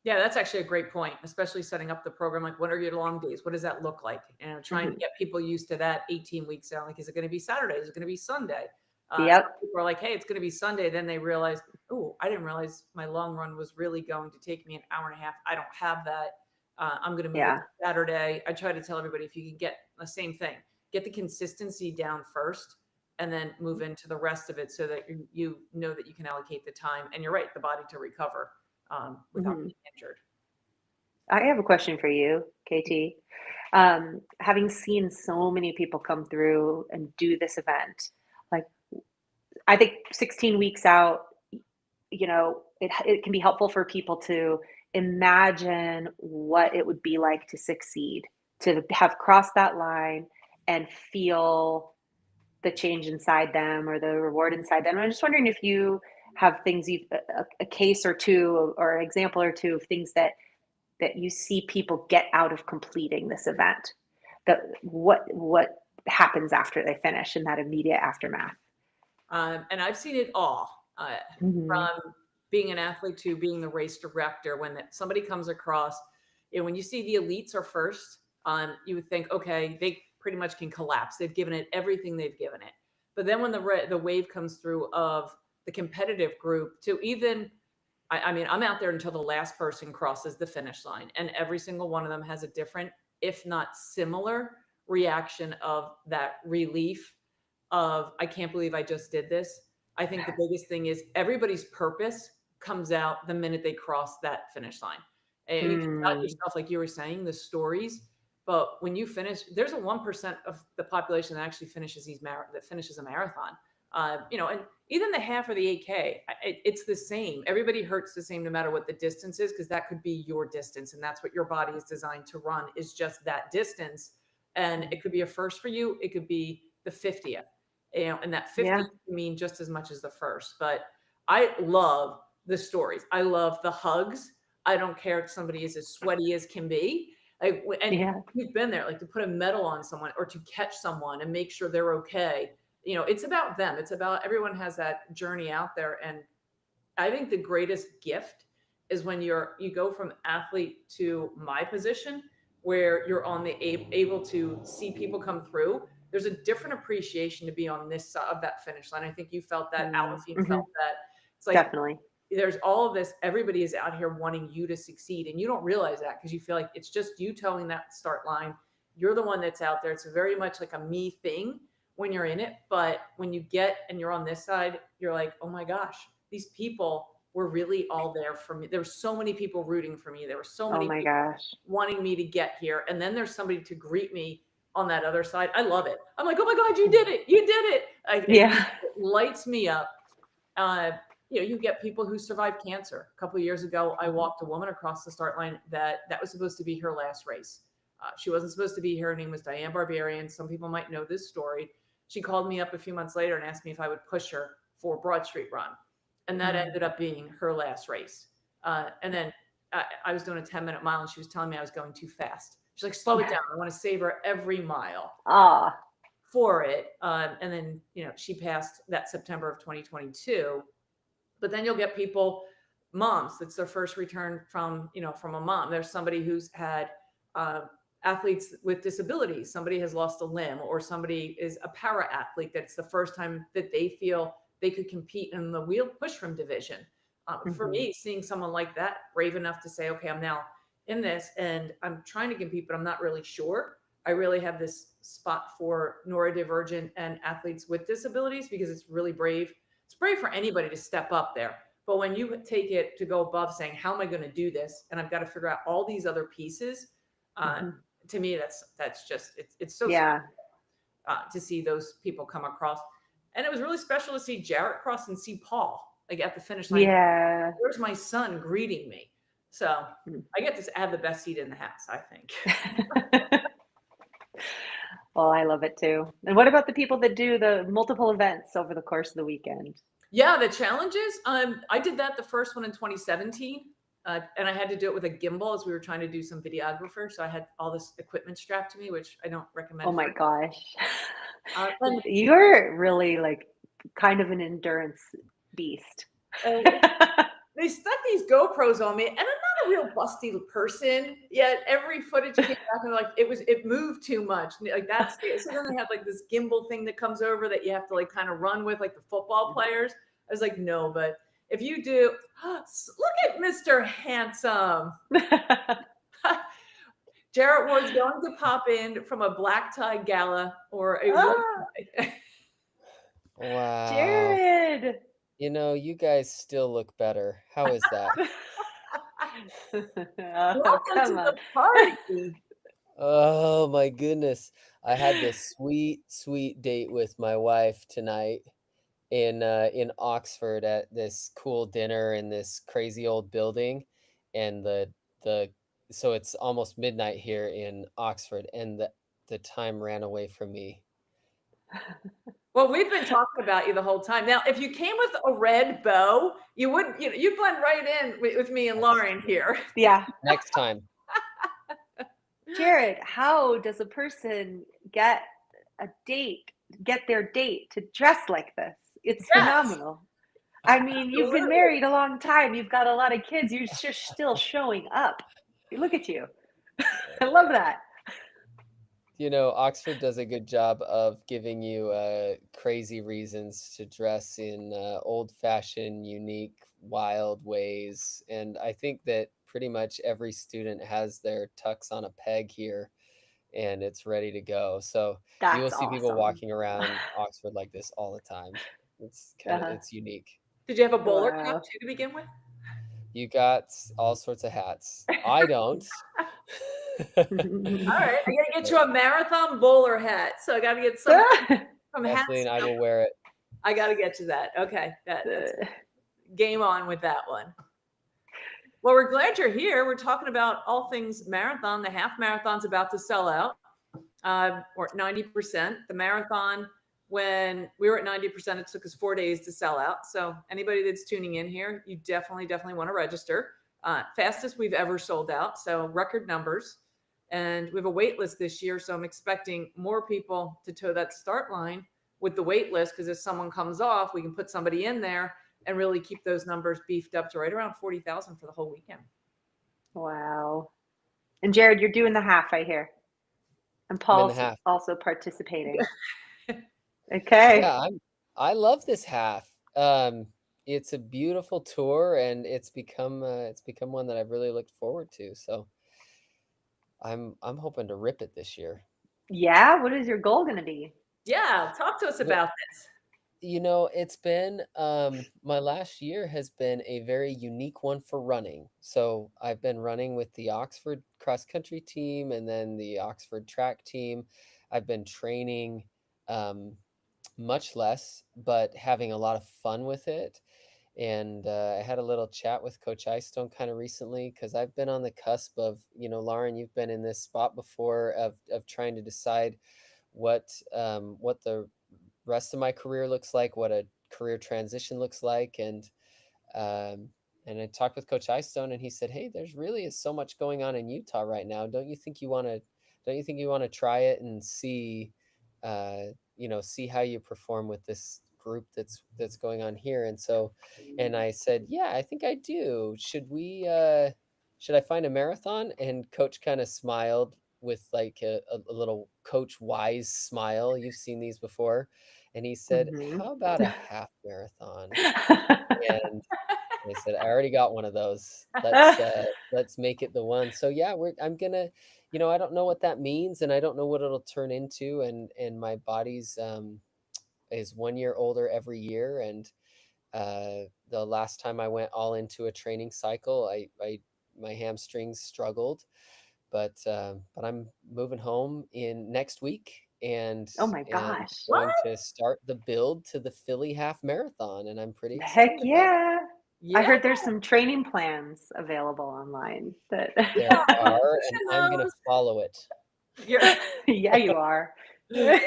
Yeah, that's actually a great point, especially setting up the program. Like, what are your long days? What does that look like? And trying to Mm-hmm. get people used to that 18 weeks out. Like, is it going to be Saturday? Is it going to be Sunday? Some Yep. people are like, hey, it's going to be Sunday. Then they realize, oh, I didn't realize my long run was really going to take me an hour and a half. I don't have that. I'm going to move it Yeah. to Saturday. I try to tell everybody, if you can get the same thing, get the consistency down first, and then move into the rest of it, so that you know that you can allocate the time. And you're right, the body to recover without Mm-hmm. being injured. I have a question for you, KT. Having seen so many people come through and do this event, like I think 16 weeks out, it can be helpful for people to imagine what it would be like to succeed, to have crossed that line and feel the change inside them or the reward inside them. I'm just wondering if you have things a case or two or an example or two of things that you see people get out of completing this event, that what happens after they finish in that immediate aftermath. And I've seen it all, Mm-hmm. from being an athlete to being the race director. When somebody comes across, when you see the elites are first, you would think, okay, they pretty much can collapse. They've given it everything they've given it. But then when the wave comes through of the competitive group to even, I mean, I'm out there until the last person crosses the finish line, and every single one of them has a different, if not similar, reaction of that relief of, I can't believe I just did this. I think the biggest thing is everybody's purpose comes out the minute they cross that finish line. And you can doubt yourself, like you were saying, the stories. But when you finish, there's a 1% of the population that actually finishes that finishes a marathon. And even the half or the 8K, it's the same. Everybody hurts the same no matter what the distance is, because that could be your distance, and that's what your body is designed to run, is just that distance. And it could be a first for you. It could be the 50th, and that 50 Yeah. can mean just as much as the first. But I love the stories. I love the hugs. I don't care if somebody is as sweaty as can be. And Yeah. we've been there, like to put a medal on someone or to catch someone and make sure they're okay. It's about them. It's about, everyone has that journey out there. And I think the greatest gift is when you go from athlete to my position, where you're on the able to see people come through. There's a different appreciation to be on this side of that finish line. I think you felt that, Alfie felt that. It's like, Definitely. there's all of this, everybody is out here wanting you to succeed, and you don't realize that because you feel like it's just you towing that start line. You're the one that's out there. It's very much like a me thing when you're in it. But when you get and you're on this side, you're like, oh my gosh, these people were really all there for me. There were so many people rooting for me. There were so Oh many my people gosh. wanting me to get here. And then there's somebody to greet me on that other side. I love it. I'm like, oh my God, you did it. You did it. Yeah. It lights me up. You get people who survived cancer. A couple of years ago, I walked a woman across the start line that was supposed to be her last race. She wasn't supposed to be here. Her name was Diane Barbarian. Some people might know this story. She called me up a few months later and asked me if I would push her for Broad Street Run. And that ended up being her last race. And then I was doing a 10-minute mile, and she was telling me I was going too fast. She's like, slow it down. I want to savor every mile for it. And then, she passed that September of 2022. But then you'll get people, moms, that's their first return from a mom. There's somebody who's had athletes with disabilities. Somebody has lost a limb, or somebody is a para athlete. That's the first time that they feel they could compete in the wheel push from division. For me, seeing someone like that brave enough to say, okay, I'm now in this and I'm trying to compete, but I'm not really sure. I really have this spot for neurodivergent and athletes with disabilities, because it's really brave. It's brave for anybody to step up there. But when you take it to go above saying, how am I going to do this? And I've got to figure out all these other pieces. To me, that's just, it's so special, to see those people come across. And it was really special to see Jarrett cross and see Paul, like at the finish line. Yeah. Where's my son greeting me? So I get to have the best seat in the house, I think. Well, I love it too. And what about the people that do the multiple events over the course of the weekend? Yeah, the challenges. I did that the first one in 2017, and I had to do it with a gimbal as we were trying to do some videographer. So I had all this equipment strapped to me, which I don't recommend. Oh my gosh. And You're really like kind of an endurance beast. they stuck these GoPros on me, and I'm not a real busty person, yet every footage came back and like it moved too much. Like that's so then they have like this gimbal thing that comes over that you have to like kind of run with, like the football players. I was like, no, but if you do, look at Mr. Handsome. Jarrett Ward's going to pop in from a black tie gala or a white tie. Wow. Jared. You guys still look better. How is that? Oh, come on. The party. Oh my goodness. I had this sweet date with my wife tonight in Oxford at this cool dinner in this crazy old building. And so it's almost midnight here in Oxford, and the time ran away from me. Well, we've been talking about you the whole time. Now, if you came with a red bow, you'd blend right in with me and Lauren here. Yeah. Next time. Jared, how does a person get their date to dress like this? It's phenomenal. I mean, you've been married a long time. You've got a lot of kids. You're just still showing up. Look at you. I love that. Oxford does a good job of giving you crazy reasons to dress in old-fashioned, unique, wild ways. And I think that pretty much every student has their tux on a peg here and it's ready to go. So you will That's see people awesome. walking around Oxford like this all the time. Uh-huh. It's unique. Did you have a bowler cap Wow. too to begin with? You got all sorts of hats. I don't. All right, I gotta get you a marathon bowler hat. So I gotta get some from Definitely, hats. and I will wear it. I gotta get you that. Okay, that's game on with that one. Well, we're glad you're here. We're talking about all things marathon. The half marathon's about to sell out, or 90%. The marathon, when we were at 90%, it took us 4 days to sell out. So anybody that's tuning in here, you definitely want to register. Fastest we've ever sold out. So record numbers. And we have a wait list this year. So I'm expecting more people to toe that start line with the wait list, because if someone comes off, we can put somebody in there and really keep those numbers beefed up to right around 40,000 for the whole weekend. Wow. And Jared, you're doing the half, I hear. And I'm in the Paul's half. also participating. Okay. Yeah, I love this half. It's a beautiful tour, and it's become one that I've really looked forward to. So I'm hoping to rip it this year. Yeah. What is your goal going to be? Yeah, talk to us Well, about this. it's been my last year has been a very unique one for running. So I've been running with the Oxford cross country team and then the Oxford track team. I've been training um, much less, but having a lot of fun with it. And I had a little chat with Coach Icestone kind of recently because I've been on the cusp of, Lauren, you've been in this spot before of trying to decide what the rest of my career looks like, what a career transition looks like, um, and I talked with Coach Icestone, and he said, "Hey, there's really is so much going on in Utah right now. Don't you think you want to try it and see, see how you perform with this group that's going on here?" And I said, "Yeah, I think I do. Should I find a marathon?" And Coach kind of smiled with like a little Coach Wise smile. You've seen these before, and he said, Mhm. "How about a half marathon?" And I said, "I already got one of those. Let's make it the one." So yeah, I'm gonna, I don't know what that means, and I don't know what it'll turn into, and my body's is 1 year older every year, and the last time I went all into a training cycle, I my hamstrings struggled, but I'm moving home in next week, Oh my and gosh. What? going to start the build to the Philly half marathon, and I'm pretty Heck excited about it. yeah. I Yeah, heard there's some training plans available online that There are, and pushing I'm gonna those. follow it. You're yeah, you are. get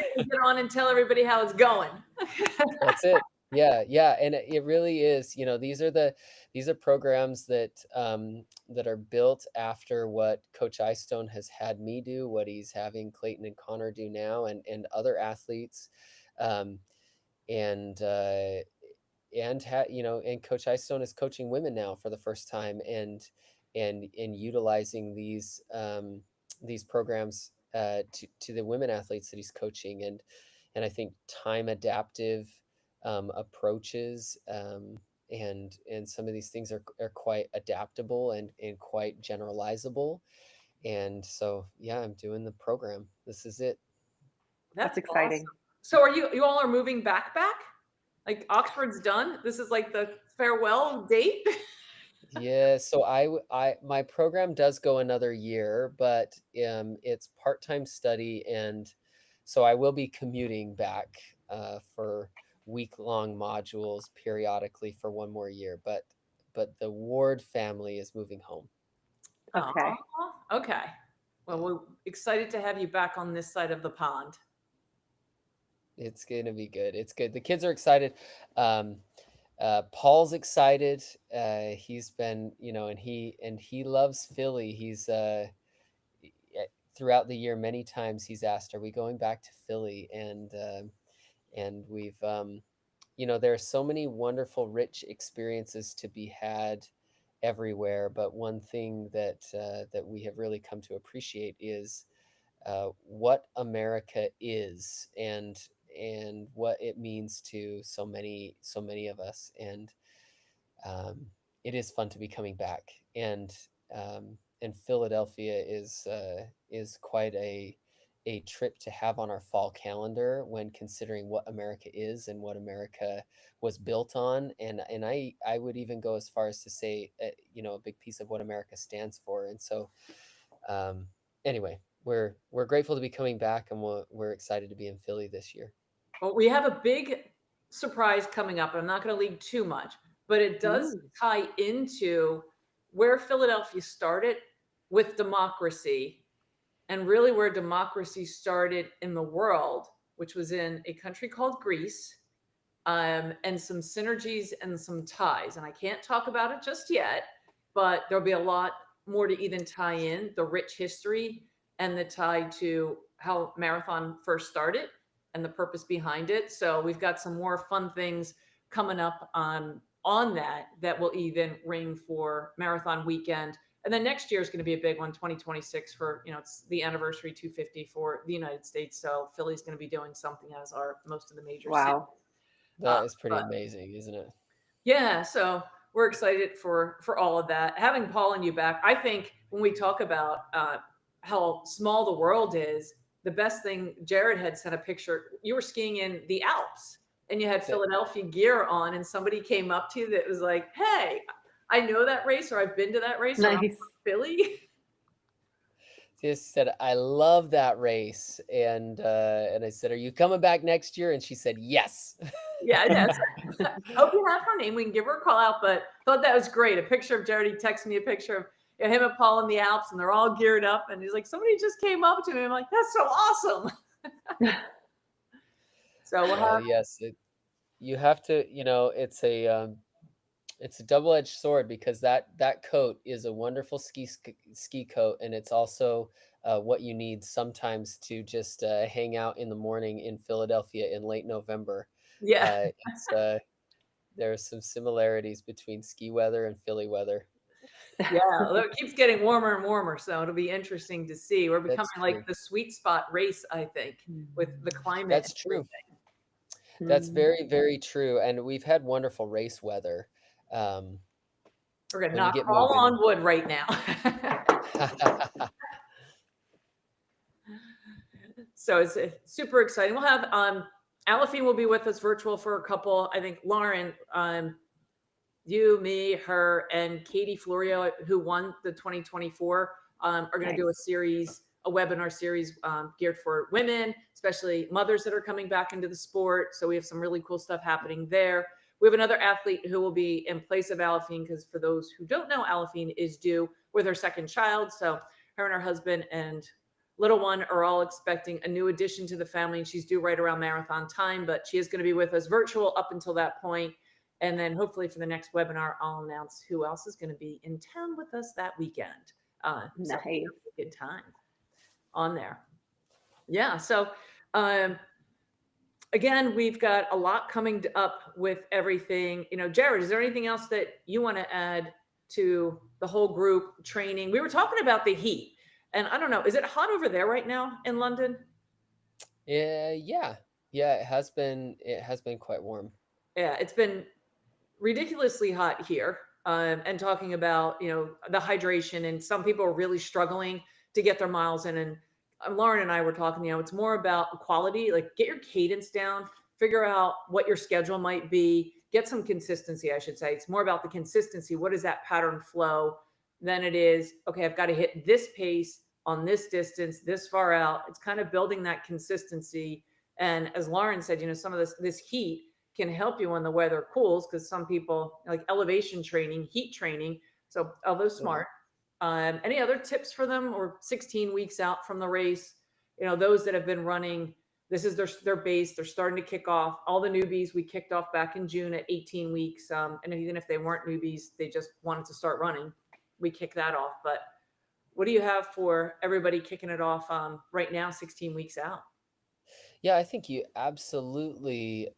on and tell everybody how it's going. That's it. Yeah, yeah, and it really is, these are programs that are built after what Coach Icestone has had me do, what he's having Clayton and Connor do now, and other athletes, um, and and Coach Icestone is coaching women now for the first time, and utilizing these programs to the women athletes that he's coaching, and I think time adaptive approaches, and some of these things are quite adaptable and quite generalizable. And so yeah, I'm doing the program. This is it. That's That's awesome. exciting. So are you all are moving back? Like Oxford's done? This is like the farewell date? Yeah, so my program does go another year, but it's part-time study, and so I will be commuting back for week-long modules periodically for one more year, but the Ward family is moving home. Oh, Okay. okay. Well, Yeah, we're excited to have you back on this side of the pond. it's gonna be good. It's good. The kids are excited. Um, Paul's excited. He's been, and he loves Philly. Throughout the year, many times he's asked, "Are we going back to Philly?" And we've, there are so many wonderful, rich experiences to be had everywhere. But one thing that we have really come to appreciate is what America is, and what it means to so many of us. And um, it is fun to be coming back. And Philadelphia is quite a trip to have on our fall calendar when considering what America is and what America was built on. And I would even go as far as to say, a big piece of what America stands for. And so, um, anyway, we're grateful to be coming back, and we're excited to be in Philly this year. Well, we have a big surprise coming up. I'm not going to leave too much, but it does Ooh. tie into where Philadelphia started with democracy, and really where democracy started in the world, which was in a country called Greece, and some synergies and some ties. And I can't talk about it just yet, but there'll be a lot more to even tie in the rich history and the tie to how marathon first started and the purpose behind it. So we've got some more fun things coming up on that will even ring for marathon weekend. And then next year is going to be a big one, 2026, for, it's the anniversary 250 for the United States. So Philly's going to be doing something, as are most of the major cities. Wow. That is pretty But amazing, isn't it? yeah, so we're excited for all of that. Having Paul and you back, I think when we talk about how small the world is, the best thing, Jared had sent a picture. You were skiing in the Alps and you had Yeah. Philadelphia gear on, and somebody came up to you that was like, "Hey, I know that race, or I've been to that race, or I'm Nice. from Philly." Just said, "I love that race," and I said, "Are you coming back next year?" And she said, "Yes." Yeah, yes. Hope you have her name. We can give her a call out, but thought that was great. A picture of Jared. He texted me a picture of him and Paul in the Alps, and they're all geared up. And he's like, somebody just came up to me. I'm like, that's so awesome. So we'll Well, have, yes, you have to, it's a double-edged sword, because that coat is a wonderful ski coat, and it's also what you need sometimes to just hang out in the morning in Philadelphia in late November. yeah, It's There are some similarities between ski weather and Philly weather. yeah. Although it keeps getting warmer and warmer, so it'll be interesting to see. We're becoming That's like true. the sweet spot race, I think, with the climate and That's true. everything. That's Mm. very, very true. And we've had wonderful race weather. Um, We're gonna when you knock get all moving. on wood right now. So it's super exciting. We'll have Alafine will be with us virtual for a couple. I think Lauren, you, me, her, and Katie Florio, who won the 2024, are going to do Nice. a webinar series geared for women, especially mothers that are coming back into the sport. So we have some really cool stuff happening there. We have another athlete who will be in place of Alafine, because for those who don't know, Alafine is due with her second child. So her and her husband and little one are all expecting a new addition to the family, and she's due right around marathon time, but she is going to be with us virtual up until that point. And then hopefully for the next webinar, I'll announce who else is going to be in town with us that weekend. So it'll be Nice. a good time on there. Yeah. So um, again, we've got a lot coming up with everything. Jared, is there anything else that you want to add to the whole group training? We were talking about the heat, and I don't know, is it hot over there right now in London? Yeah. Yeah, it has been quite warm. Yeah, it's been ridiculously hot here. And talking about the hydration, and some people are really struggling to get their miles in. And Lauren and I were talking, it's more about quality, like get your cadence down, figure out what your schedule might be, get some consistency, I should say. It's more about the consistency. What is that pattern flow than it is, okay, I've got to hit this pace on this distance this far out. It's kind of building that consistency. And as Lauren said, some of this heat can help you when the weather cools, because some people like elevation training, heat training. So although smart, any other tips for them, or 16 weeks out from the race, those that have been running, this is their base, they're starting to kick off. All the newbies, we kicked off back in June at 18 weeks. And even if they weren't newbies, they just wanted to start running, we kick that off. But what do you have for everybody kicking it off right now, 16 weeks out? Yeah, I think you absolutely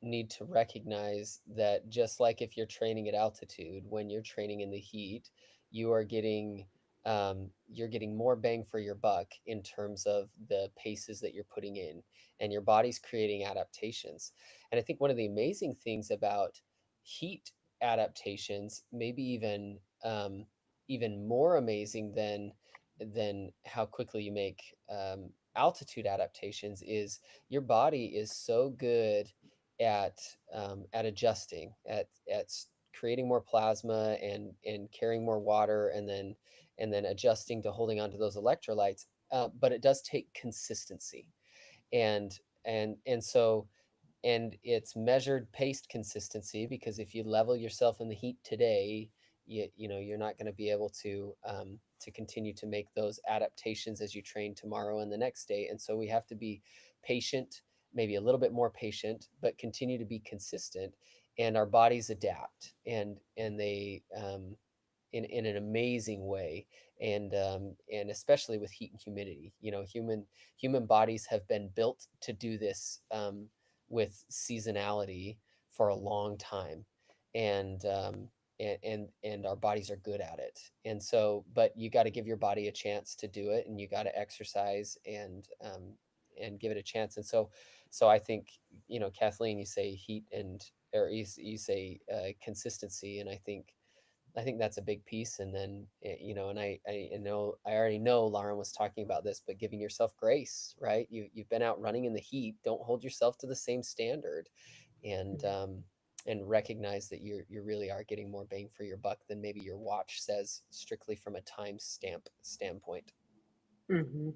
need to recognize that, just like if you're training at altitude, when you're training in the heat, you are getting you're getting more bang for your buck in terms of the paces that you're putting in, and your body's creating adaptations. And I think one of the amazing things about heat adaptations, maybe even more amazing than how quickly you make altitude adaptations, is your body is so good at adjusting, creating more plasma and carrying more water, and then adjusting to holding on to those electrolytes. But it does take consistency, and so and it's measured paced consistency, because if you level yourself in the heat today, you're not going to be able to continue to make those adaptations as you train tomorrow and the next day. And so we have to be patient, maybe a little bit more patient, but continue to be consistent, and our bodies adapt, and they in an amazing way. And especially with heat and humidity, human bodies have been built to do this, with seasonality for a long time, and our bodies are good at it. And so, but you got to give your body a chance to do it, and you got to exercise, and give it a chance. And so I think, Kathleen, you say heat, or you say consistency, and I think that's a big piece. And then, and I already know Lauren was talking about this, but giving yourself grace, right? You've been out running in the heat. Don't hold yourself to the same standard, and recognize that you really are getting more bang for your buck than maybe your watch says, strictly from a time standpoint. Hmm.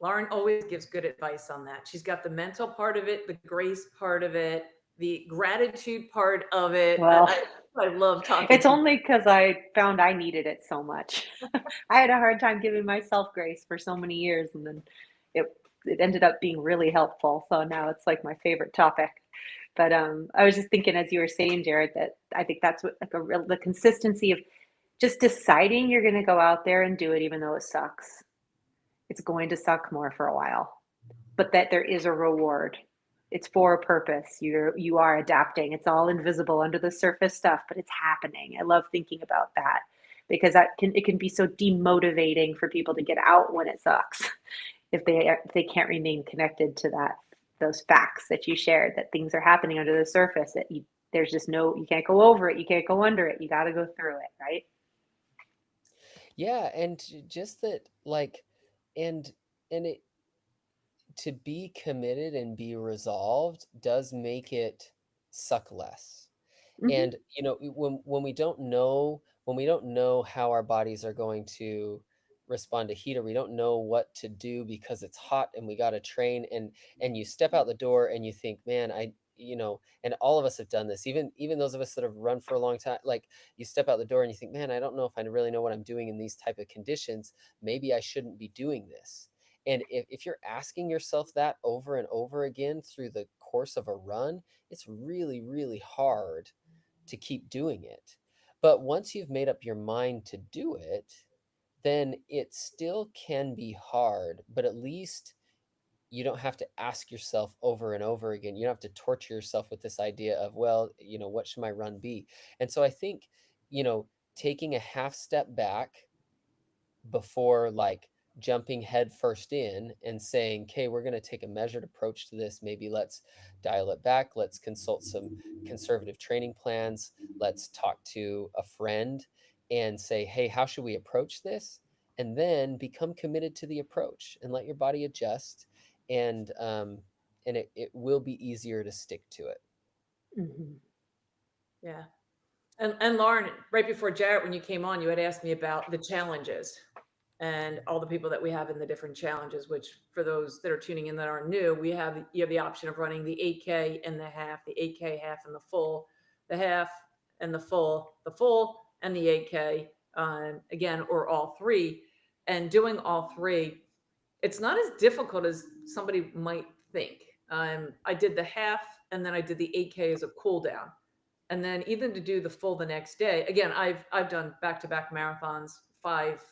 Lauren always gives good advice on that. She's got the mental part of it, the grace part of it, the gratitude part of it. Well, I love talking it's to only because I found I needed it so much. I had a hard time giving myself grace for so many years, and then it it ended up being really helpful. So now it's like my favorite topic. But I was just thinking as you were saying, Jared, that I think that's what like the consistency of just deciding you're going to go out there and do it, even though it sucks. It's going to suck more for a while, but that there is a reward. It's for a purpose. You are adapting. It's all invisible under the surface stuff, but it's happening. I love thinking about that because it can be so demotivating for people to get out when it sucks if they can't remain connected to those facts that you shared, that things are happening under the surface, that there's just no, you can't go over it, you can't go under it, you got to go through it, right? Yeah, and just that, like, and it to be committed and be resolved does make it suck less. Hmm. And when we don't know how our bodies are going to respond to heat, or we don't know what to do because it's hot and we got to train, and you step out the door and you think, man, and all of us have done this, even those of us that have run for a long time. Like, you step out the door and you think, man, I don't know if I really know what I'm doing in these type of conditions. Maybe I shouldn't be doing this. And if you're asking yourself that over and over again through the course of a run, it's really, really hard to keep doing it. But once you've made up your mind to do it, then it still can be hard, but at least you don't have to ask yourself over and over again. You don't have to torture yourself with this idea of, well, what should my run be? And so I think, you know, taking a half step back before, like, jumping head first in and saying, okay, we're going to take a measured approach to this. Maybe let's dial it back. Let's consult some conservative training plans. Let's talk to a friend and say, hey, how should we approach this? And then become committed to the approach and let your body adjust. And it will be easier to stick to it. Hmm. Yeah. And Lauren, right before Jarrett, when you came on, you had asked me about the challenges and all the people that we have in the different challenges, which for those that are tuning in that are new, you have the option of running the 8K and the half, the 8K half and the full, the half and the full and the 8K, again, or all three. And doing all three, it's not as difficult as somebody might think. I did the half and then I did the 8K as a cool down. And then even to do the full the next day, again, I've done back-to-back marathons, 5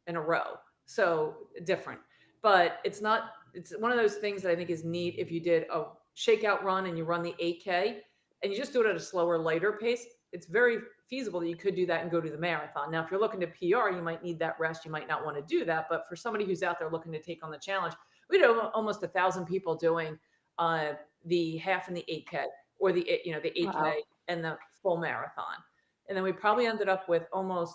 in a row. So different. But it's one of those things that I think is neat if you did a shakeout run and you run the 8K and you just do it at a slower, lighter pace. it's very feasible that you could do that and go to the marathon. Now, if you're looking to PR, you might need that rest. You might not want to do that. But for somebody who's out there looking to take on the challenge, we had almost 1,000 people doing uh, the half and the 8K, or the Wow. 8K and the full marathon. And then we probably ended up with almost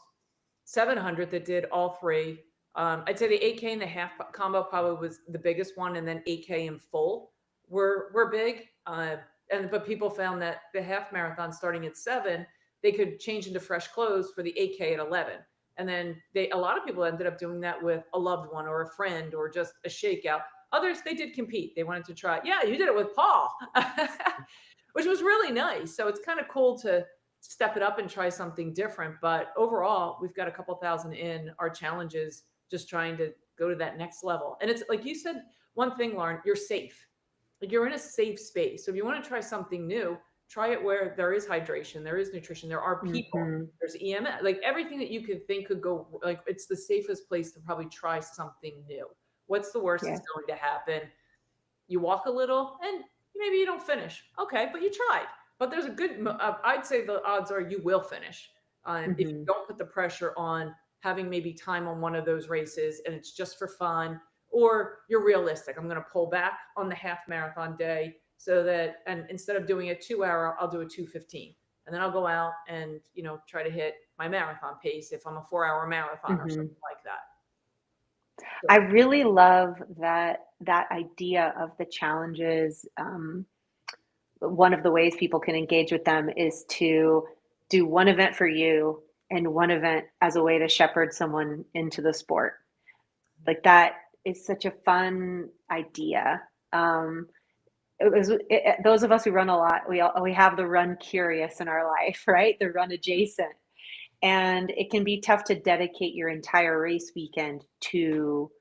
700 that did all three. I'd say the 8K and the half combo probably was the biggest one, and then 8K and full were big. But people found that the half marathon starting at 7, they could change into fresh clothes for the 8K at 11. And then a lot of people ended up doing that with a loved one or a friend or just a shakeout. Others, they did compete. They wanted to try. Yeah, you did it with Paul, which was really nice. So it's kind of cool to step it up and try something different. But overall, we've got a couple thousand in our challenges, just trying to go to that next level. And it's like you said, one thing, Lauren, you're safe. Like, you're in a safe space. So if you want to try something new, try it where there is hydration, there is nutrition, there are people, Hmm. there's EMS, like everything that you could think could go. Like, it's the safest place to probably try something new. What's the worst Yeah. that's going to happen? You walk a little and maybe you don't finish. Okay, but you tried. But there's a good, I'd say the odds are you will finish, if you Hmm. don't put the pressure on having maybe time on one of those races and it's just for fun, or you're realistic. I'm going to pull back on the half marathon day so that, and instead of doing a 2 hour, I'll do a 2:15. And then I'll go out and, try to hit my marathon pace if I'm a 4 hour marathon or Hmm. something like that. I So, really love that idea of the challenges. One of the ways people can engage with them is to do one event for you and one event as a way to shepherd someone into the sport. Like, that is such a fun idea. Those of us who run a lot, we have the run curious in our life, right? The run adjacent, and it can be tough to dedicate your entire race weekend to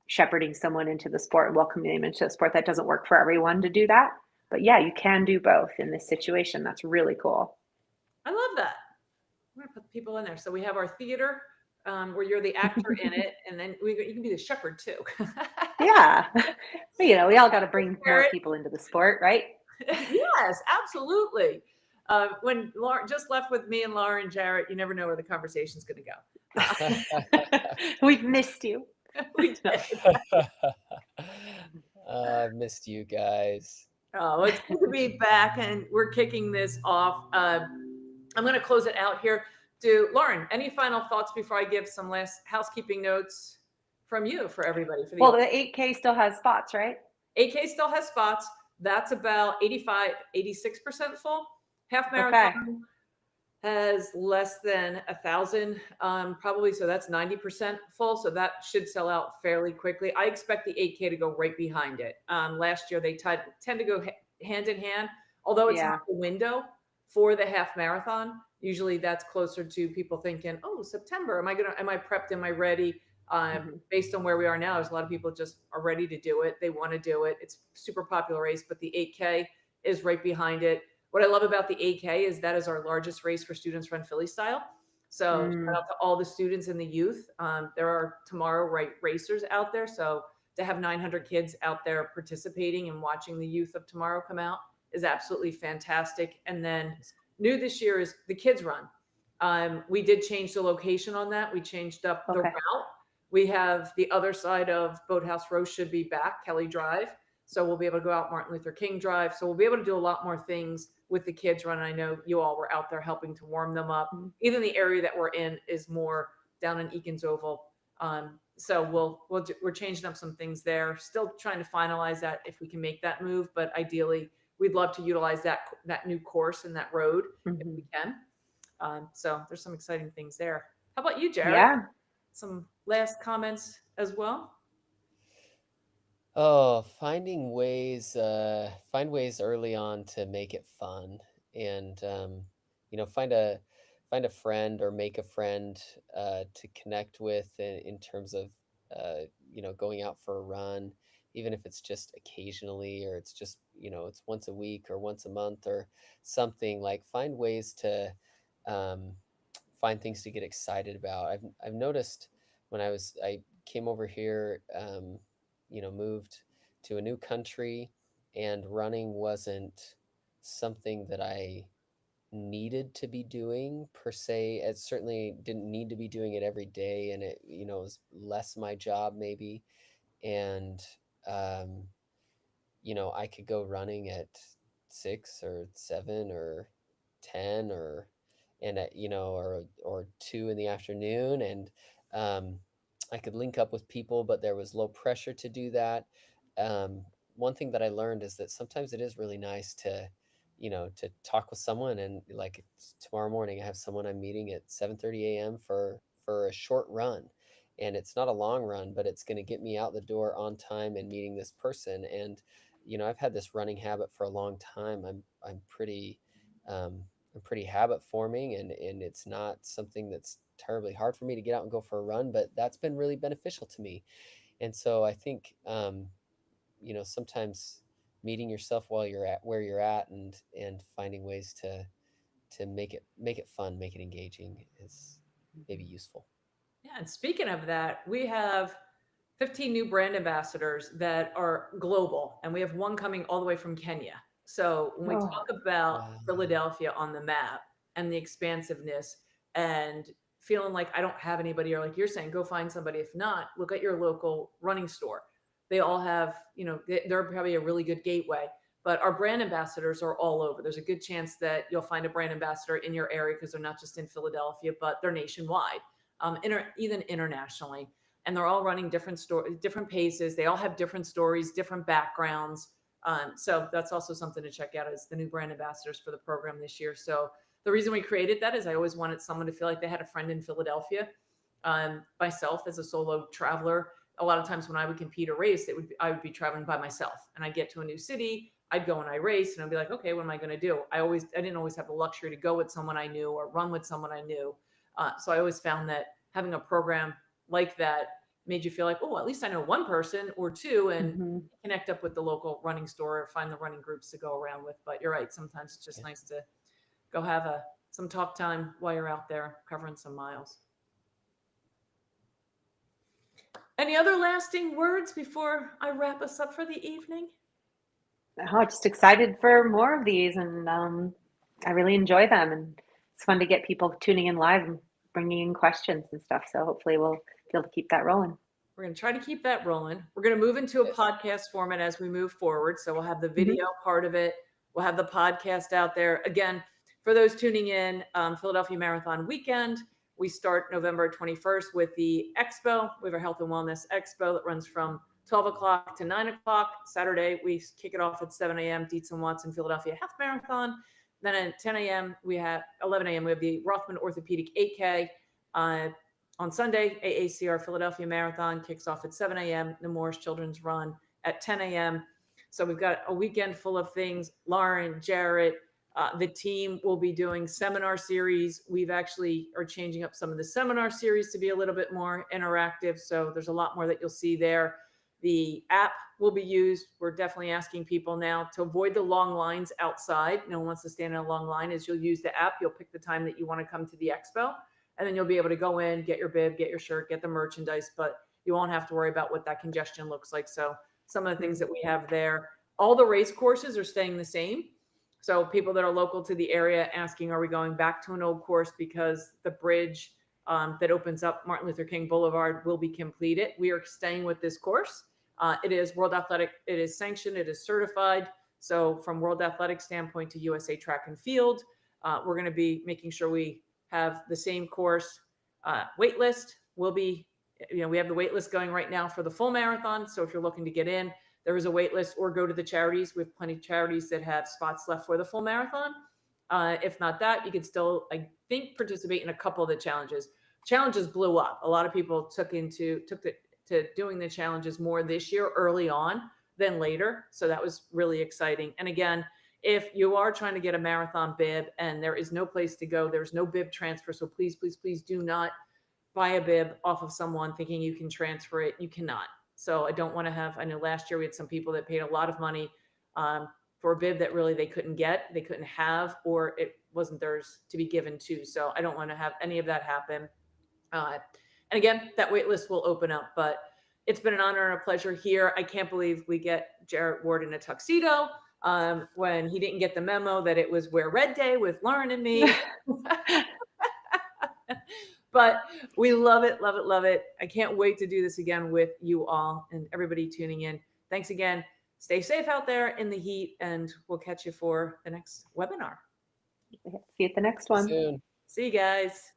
shepherding someone into the sport and welcoming them into the sport. That doesn't work for everyone to do that, but yeah, you can do both in this situation. That's really cool. I love that. I'm gonna put people in there. So we have our theater, where you're the actor in it, and then you can be the shepherd too. Yeah. But, we all got to bring more Parrot. people into the sport, right? Yes, absolutely. When Lauren just left with me and Laura and Jarrett, you never know where the conversation's going to We've missed you. go. We No. did. I've missed you guys. Oh, it's good to be back, and we're kicking this off. I'm going to close it out here. Lauren, any final thoughts before I give some last housekeeping notes from you for everybody for the Well, the 8K still has spots, right? 8K still has spots. That's about 85, 86% full. Half Okay. marathon has less than 1,000, probably. So that's 90% full. So that should sell out fairly quickly. I expect the 8K to go right behind it. Last year, they tend to go hand in hand, although it's not Yeah. the window for the half marathon. Usually that's closer to people thinking, oh, September, am I prepped? Am I ready? Hmm. Based on where we are now, there's a lot of people just are ready to do it. They want to do it. It's a super popular race, but the 8K is right behind it. What I love about the 8K is that is our largest race for Students Run Philly style. So shout Mm. out to all the students and the youth. There are tomorrow racers out there. So to have 900 kids out there participating and watching the youth of tomorrow come out is absolutely fantastic. And then new this year is the kids run. We did change the location on that. We changed up the Okay. route. We have the other side of Boathouse Row should be back, Kelly Drive. So we'll be able to go out Martin Luther King Drive. So we'll be able to do a lot more things with the kids run. I know you all were out there helping to warm them up. Mm. Even the area that we're in is more down in Eakins Oval. So we're changing up some things there. Still trying to finalize that if we can make that move, but ideally we'd love to utilize that new course and that road if Hmm. we can. So there's some exciting things there. How about you, Jared? Yeah. Some last comments as well? Oh, find ways early on to make it fun, and find a friend or make a friend to connect with in terms of going out for a run, even if it's just occasionally or it's just it's once a week or once a month or something. Like, find ways to um, find things to get excited about. I've noticed when I came over here, moved to a new country, and running wasn't something that I needed to be doing per se. It certainly didn't need to be doing it every day, and it, was less my job maybe. And um, I could go running at 6 or 7 or 10 and at, or 2 in the afternoon. And um, I could link up with people, but there was low pressure to do that. Um, One thing that I learned is that sometimes it is really nice to talk with someone. And like tomorrow morning, I have someone I'm meeting at 7:30 a.m. for a short run. And it's not a long run, but it's going to get me out the door on time and meeting this person. And I've had this running habit for a long time. I'm pretty um, I'm pretty habit forming, and it's not something that's terribly hard for me to get out and go for a run, but that's been really beneficial to me. And so I think sometimes meeting yourself while you're at where you're at, and finding ways to make it fun, make it engaging, is maybe useful. Yeah, and speaking of that, we have 15 new brand ambassadors that are global, and we have one coming all the way from Kenya. So when we Oh, talk about Wow. Philadelphia on the map and the expansiveness and feeling like I don't have anybody, or like you're saying, go find somebody. If not, look at your local running store. They all have, they're probably a really good gateway. But our brand ambassadors are all over. There's a good chance that you'll find a brand ambassador in your area because they're not just in Philadelphia, but they're nationwide, even internationally. And they're all running different paces. They all have different stories, different backgrounds. So that's also something to check out, is the new brand ambassadors for the program this year. So the reason we created that is I always wanted someone to feel like they had a friend in Philadelphia. Myself, as a solo traveler, a lot of times when I would compete or race, I would be traveling by myself, and I'd get to a new city. I'd go and I race, and I'd be like, okay, what am I going to do? I didn't always have the luxury to go with someone I knew or run with someone I knew. So I always found that having a program like that made you feel like, oh, at least I know one person or two, and hmm connect up with the local running store or find the running groups to go around with. But you're right. Sometimes it's just Yeah. nice to go have some talk time while you're out there covering some miles. Any other lasting words before I wrap us up for the evening? Oh, just excited for more of these, and I really enjoy them, and it's fun to get people tuning in live and bringing in questions and stuff. So hopefully we'll be able to keep that rolling. We're going to try to keep that rolling. We're going to move into a Yes. podcast format as we move forward. So we'll have the video hmm part of it. We'll have the podcast out there. Again, for those tuning in, Philadelphia Marathon weekend, we start November 21st with the expo. We have our health and wellness expo that runs from 12 o'clock to 9 o'clock. Saturday, we kick it off at 7 a.m. Dietz and Watson Philadelphia Half Marathon. Then at 10 a.m., 11 a.m., we have the Rothman Orthopedic 8K. On Sunday, AACR Philadelphia Marathon kicks off at 7 a.m. The Morris Children's Run at 10 a.m. So we've got a weekend full of things. Lauren, Jarrett, the team will be doing seminar series. We've actually are changing up some of the seminar series to be a little bit more interactive. So there's a lot more that you'll see there. The app will be used. We're definitely asking people now to avoid the long lines outside. No one wants to stand in a long line. As you'll use the app, you'll pick the time that you want to come to the expo, and then you'll be able to go in, get your bib, get your shirt, get the merchandise, but you won't have to worry about what that congestion looks like. So some of the things that we have there, all the race courses are staying the same. So people that are local to the area asking, are we going back to an old course because the bridge that opens up Martin Luther King Boulevard will be completed? We are staying with this course. It is World Athletic. It is sanctioned. It is certified. So from World Athletic standpoint to USA Track and Field, we're going to be making sure we have the same course. Wait list will be, we have the wait list going right now for the full marathon. So if you're looking to get in, there is a wait list, or go to the charities. We have plenty of charities that have spots left for the full marathon. If not that, you can still, I think, participate in a couple of the challenges. Challenges blew up. A lot of people took to doing the challenges more this year early on than later. So that was really exciting. And again, if you are trying to get a marathon bib and there is no place to go, there's no bib transfer. So please, please, please do not buy a bib off of someone thinking you can transfer it. You cannot. So I don't want to have, I know last year we had some people that paid a lot of money for a bib that really they couldn't get, they couldn't have, or it wasn't theirs to be given to. So I don't want to have any of that happen. And again, that wait list will open up, but it's been an honor and a pleasure here. I can't believe we get Jarrett Ward in a tuxedo. when he didn't get the memo that it was Wear Red Day with Lauren and me. But we love it, love it, love it. I can't wait to do this again with you all and everybody tuning in. Thanks again. Stay safe out there in the heat, and we'll catch you for the next webinar. See you at the next one. Soon. See you guys.